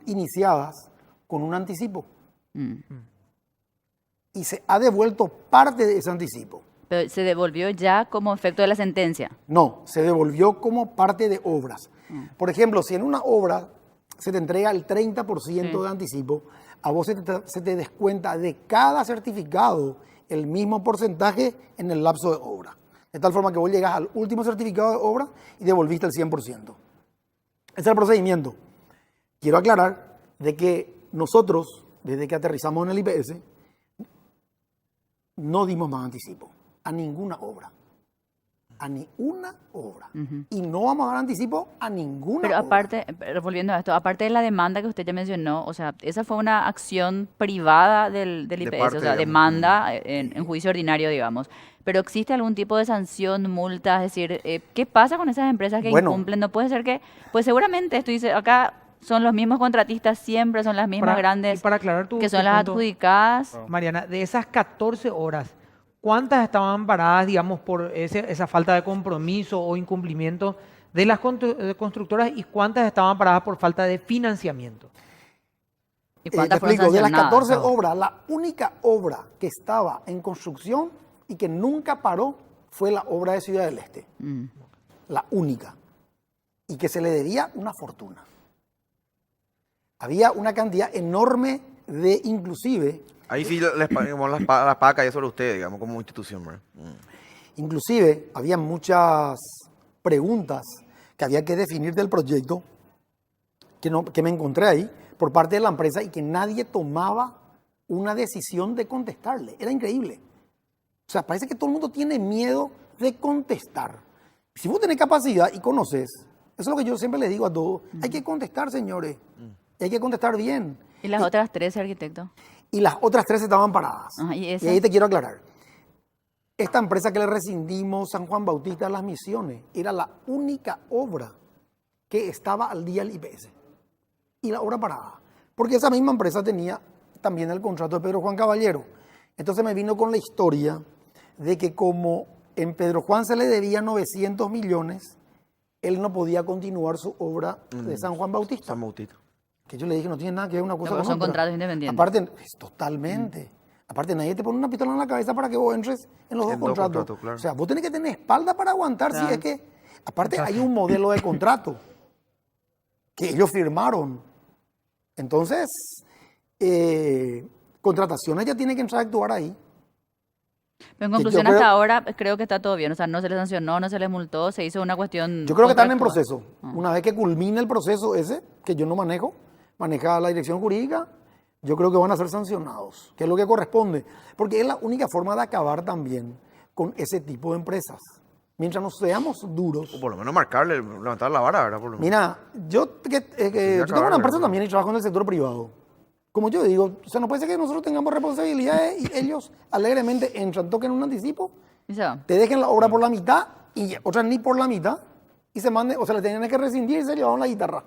iniciadas con un anticipo y se ha devuelto parte de ese anticipo. Pero se devolvió ya como efecto de la sentencia. No, se devolvió como parte de obras. Por ejemplo, si en una obra se te entrega el 30% de anticipo, a vos se te descuenta de cada certificado el mismo porcentaje en el lapso de obra. De tal forma que vos llegás al último certificado de obra y devolviste el 100%. Ese es el procedimiento. Quiero aclarar de que nosotros, desde que aterrizamos en el IPS, no dimos más anticipo a ninguna obra. A ninguna obra. Y no vamos a dar anticipo a ninguna Pero obra. aparte, volviendo a esto, aparte de la demanda que usted ya mencionó, o sea, esa fue una acción privada del IPS, parte, o sea, digamos. demanda en juicio ordinario, digamos. Pero ¿existe algún tipo de sanción, multa? Es decir, ¿qué pasa con esas empresas que Bueno. incumplen? No puede ser que, pues seguramente esto dice, acá son los mismos contratistas siempre, son las mismas Y grandes para aclarar que son las punto, adjudicadas. Mariana, de esas 14 horas, ¿cuántas estaban paradas, digamos, por esa falta de compromiso o incumplimiento de las constructoras y cuántas estaban paradas por falta de financiamiento? ¿Y Te cuántas fueron explico, de las sancionadas? 14 obras, la única obra que estaba en construcción y que nunca paró fue la obra de Ciudad del Este. La única. Y que se le debía una fortuna. Había una cantidad enorme de, inclusive, Ahí sí les pagamos la paga y eso sobre ustedes, digamos, como institución, ¿verdad? inclusive había muchas preguntas que había que definir del proyecto que me encontré ahí por parte de la empresa y que nadie tomaba una decisión de contestarle. Era increíble. O sea, parece que todo el mundo tiene miedo de contestar. Si vos tenés capacidad y conoces, eso es lo que yo siempre les digo a todos, hay que contestar, señores. Y hay que contestar bien. ¿Y las otras 13, arquitecto? Y las otras 3 estaban paradas. Ajá, ¿y y esas? ahí te quiero aclarar. Esta empresa que le rescindimos, San Juan Bautista de las Misiones, era la única obra que estaba al día del IPS. Y la obra parada. Porque esa misma empresa tenía también el contrato de Pedro Juan Caballero. Entonces me vino con la historia de que como en Pedro Juan se le debía 900 millones, él no podía continuar su obra de San Juan Bautista. San Bautista. Que yo le dije, no tiene nada que ver una cosa pero con son otra. contratos independientes. Aparte, totalmente. Aparte, nadie te pone una pistola en la cabeza para que vos entres en los dos En dos contratos. contratos, claro. O sea, vos tenés que tener espalda para aguantar si es que... Aparte, hay un modelo de contrato que ellos firmaron. Entonces, contrataciones ya tiene que entrar a actuar ahí. Pero en yo conclusión, creo- hasta ahora creo que está todo bien. O sea, no se les sancionó, no se les multó, se hizo una cuestión. Yo creo que están en contractual. proceso. Una vez que culmine el proceso ese, que yo no manejo, maneja la dirección jurídica, yo creo que van a ser sancionados, que es lo que corresponde. Porque es la única forma de acabar también con ese tipo de empresas. Mientras no seamos duros. O por lo menos marcarle, levantar la vara, ¿verdad? Por lo menos. Mira, yo tengo acabar, una empresa ¿verdad? también y trabajo en el sector privado. Como yo digo, o sea, no puede ser que nosotros tengamos responsabilidades y ellos alegremente entran, toquen un anticipo, Y se va. te dejen la obra por la mitad y otras ni por la mitad y se manden, o sea, le tenían que rescindir y se llevaron la guitarra.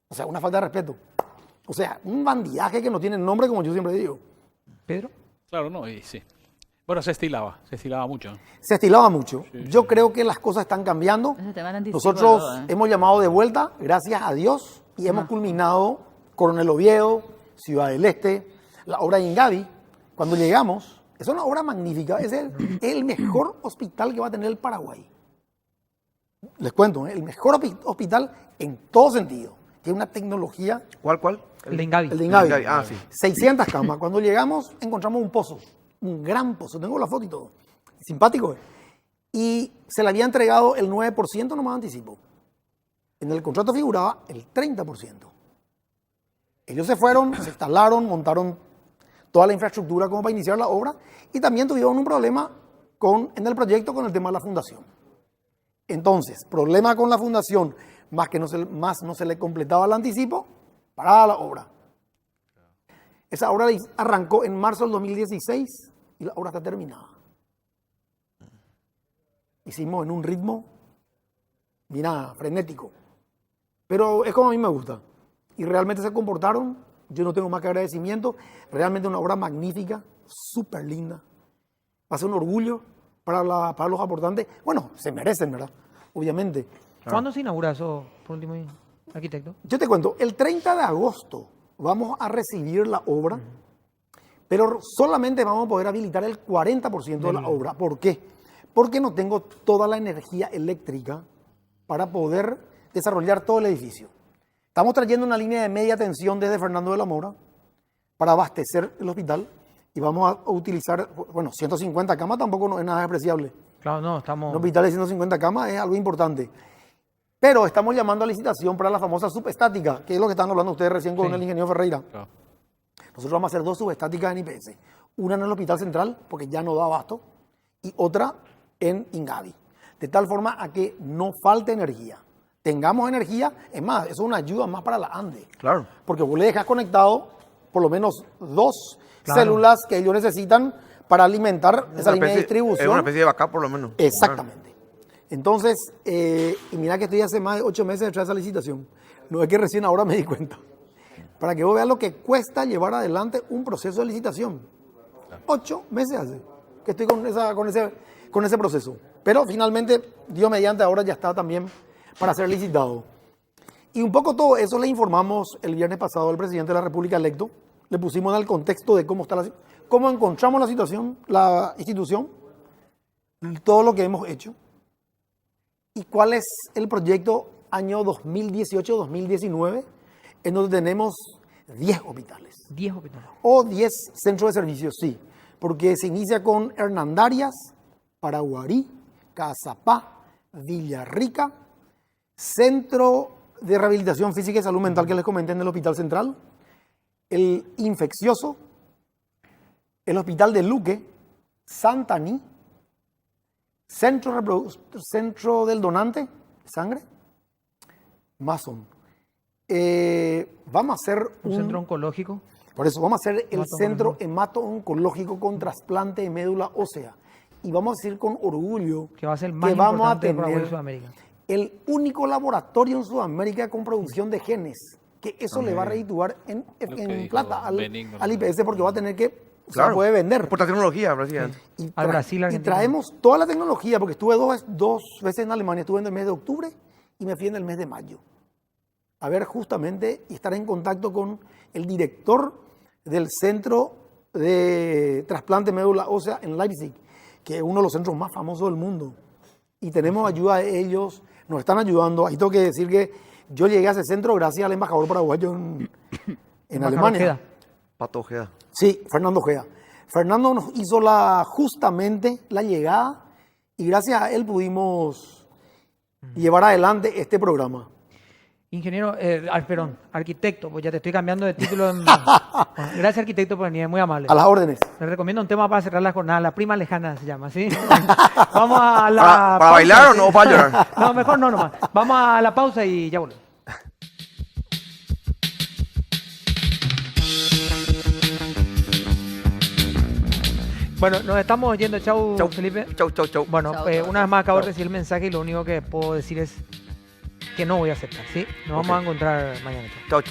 O sea, una falta de respeto. O sea, un bandidaje que no tiene nombre, como yo siempre digo. Pedro. Claro, no, y sí. Bueno, se estilaba mucho. Se estilaba mucho. Yo creo que las cosas están cambiando. Ese tema del anticipo, Nosotros luego, hemos llamado de vuelta, gracias a Dios, y hemos culminado Coronel Oviedo, Ciudad del Este, la obra de Ingavi. Cuando llegamos, es una obra magnífica, es el mejor hospital que va a tener el Paraguay. Les cuento, el mejor hospital en todo sentido. Tiene una tecnología, ¿Cuál? El de Ingavi. el de Ingavi. Ah, sí. 600 camas. Cuando llegamos, encontramos un pozo, un gran pozo. Tengo la foto y todo. Simpático. Y se le había entregado el 9% nomás de anticipo. En el contrato figuraba el 30%. Ellos se fueron, se instalaron, montaron toda la infraestructura como para iniciar la obra y también tuvieron un problema en el proyecto con el tema de la fundación. Entonces, problema con la fundación, más no se le completaba el anticipo, parada la obra. Esa obra arrancó en marzo del 2016 y la obra está terminada. Hicimos en un ritmo, mira, frenético. Pero es como a mí me gusta. Y realmente se comportaron, yo no tengo más que agradecimiento. Realmente una obra magnífica, súper linda. Va a ser un orgullo para los aportantes. Bueno, se merecen, ¿verdad? Obviamente. ¿Cuándo se inaugura eso, por último, arquitecto? Yo te cuento, el 30 de agosto vamos a recibir la obra, pero solamente vamos a poder habilitar el 40% de la obra. ¿Por qué? Porque no tengo toda la energía eléctrica para poder desarrollar todo el edificio. Estamos trayendo una línea de media tensión desde Fernando de la Mora para abastecer el hospital y vamos a utilizar, 150 camas tampoco no es nada despreciable. Claro, no, estamos... Un hospital de 150 camas es algo importante. Pero estamos llamando a licitación para la famosa subestática, que es lo que están hablando ustedes recién con el ingeniero Ferreira. Claro. Nosotros vamos a hacer 2 subestáticas en IPS. Una en el Hospital Central, porque ya no da abasto, y otra en Ingavi. De tal forma a que no falte energía. Tengamos energía, es más, eso es una ayuda más para la ANDE. Claro. Porque vos le dejas conectado por lo menos 2 células que ellos necesitan para alimentar esa línea de distribución. Es una especie de backup por lo menos. Exactamente. Entonces, y mira que estoy hace más de 8 meses detrás de esa licitación. No es que recién ahora me di cuenta. Para que vos veas lo que cuesta llevar adelante un proceso de licitación. 8 meses hace que estoy con ese proceso. Pero finalmente, Dios mediante, ahora ya está también para ser licitado. Y un poco todo eso le informamos el viernes pasado al presidente de la República electo. Le pusimos en el contexto de cómo encontramos la situación, la institución, todo lo que hemos hecho. ¿Y cuál es el proyecto año 2018-2019? En donde tenemos 10 hospitales. 10 hospitales. O 10 centros de servicios, sí. Porque se inicia con Hernandarias, Paraguarí, Cazapá, Villarrica, Centro de Rehabilitación Física y Salud Mental que les comenté en el Hospital Central, el Infeccioso, el Hospital de Luque, Santaní, Centro del Donante de Sangre, Mason. Vamos a hacer un centro oncológico. Por eso, vamos a hacer el centro hemato-oncológico con trasplante de médula ósea. Y vamos a decir con orgullo que va a ser más vamos a importante tener para Sudamérica. El único laboratorio en Sudamérica con producción de genes. Que eso le va a redituar en plata al IPS porque va a tener que... Se puede vender. Por la tecnología, prácticamente. Al Brasil, Argentina. Y traemos toda la tecnología, porque estuve dos veces en Alemania. Estuve en el mes de octubre y me fui en el mes de mayo. A ver justamente y estar en contacto con el director del Centro de Trasplante de Médula Ósea en Leipzig, que es uno de los centros más famosos del mundo. Y tenemos ayuda de ellos, nos están ayudando. Ahí tengo que decir que yo llegué a ese centro gracias al embajador paraguayo en Alemania. Pato Ojeda. Sí, Fernando Ojeda. Fernando nos hizo justamente la llegada y gracias a él pudimos llevar adelante este programa. Ingeniero, perdón, arquitecto, pues ya te estoy cambiando de título. Gracias, arquitecto, por venir, muy amable. A las órdenes. Les recomiendo un tema para cerrar la jornada, La Prima Lejana se llama, ¿sí? Vamos a la ¿Para pausa, bailar ¿sí? o no para llorar? No, mejor no nomás. Vamos a la pausa y ya volvemos. Bueno, nos estamos yendo. Chau, Felipe. Chau. Bueno, Chau, una vez más acabo de recibir el mensaje y lo único que puedo decir es que no voy a aceptar, ¿sí? Nos vamos a encontrar mañana. Chau.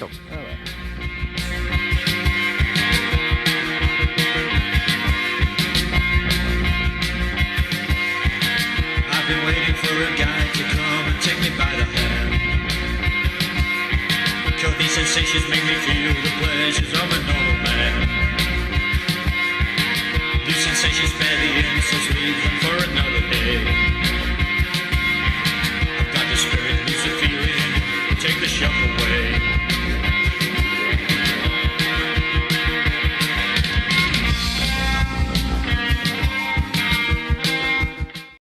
I've been waiting for a guy to come and take me by the hand. Cure these sensations, make me feel the pleasures of a normal man. New sensations spare the insults, leave them for another day. I've got the spirit, lose the feeling, take the shock away.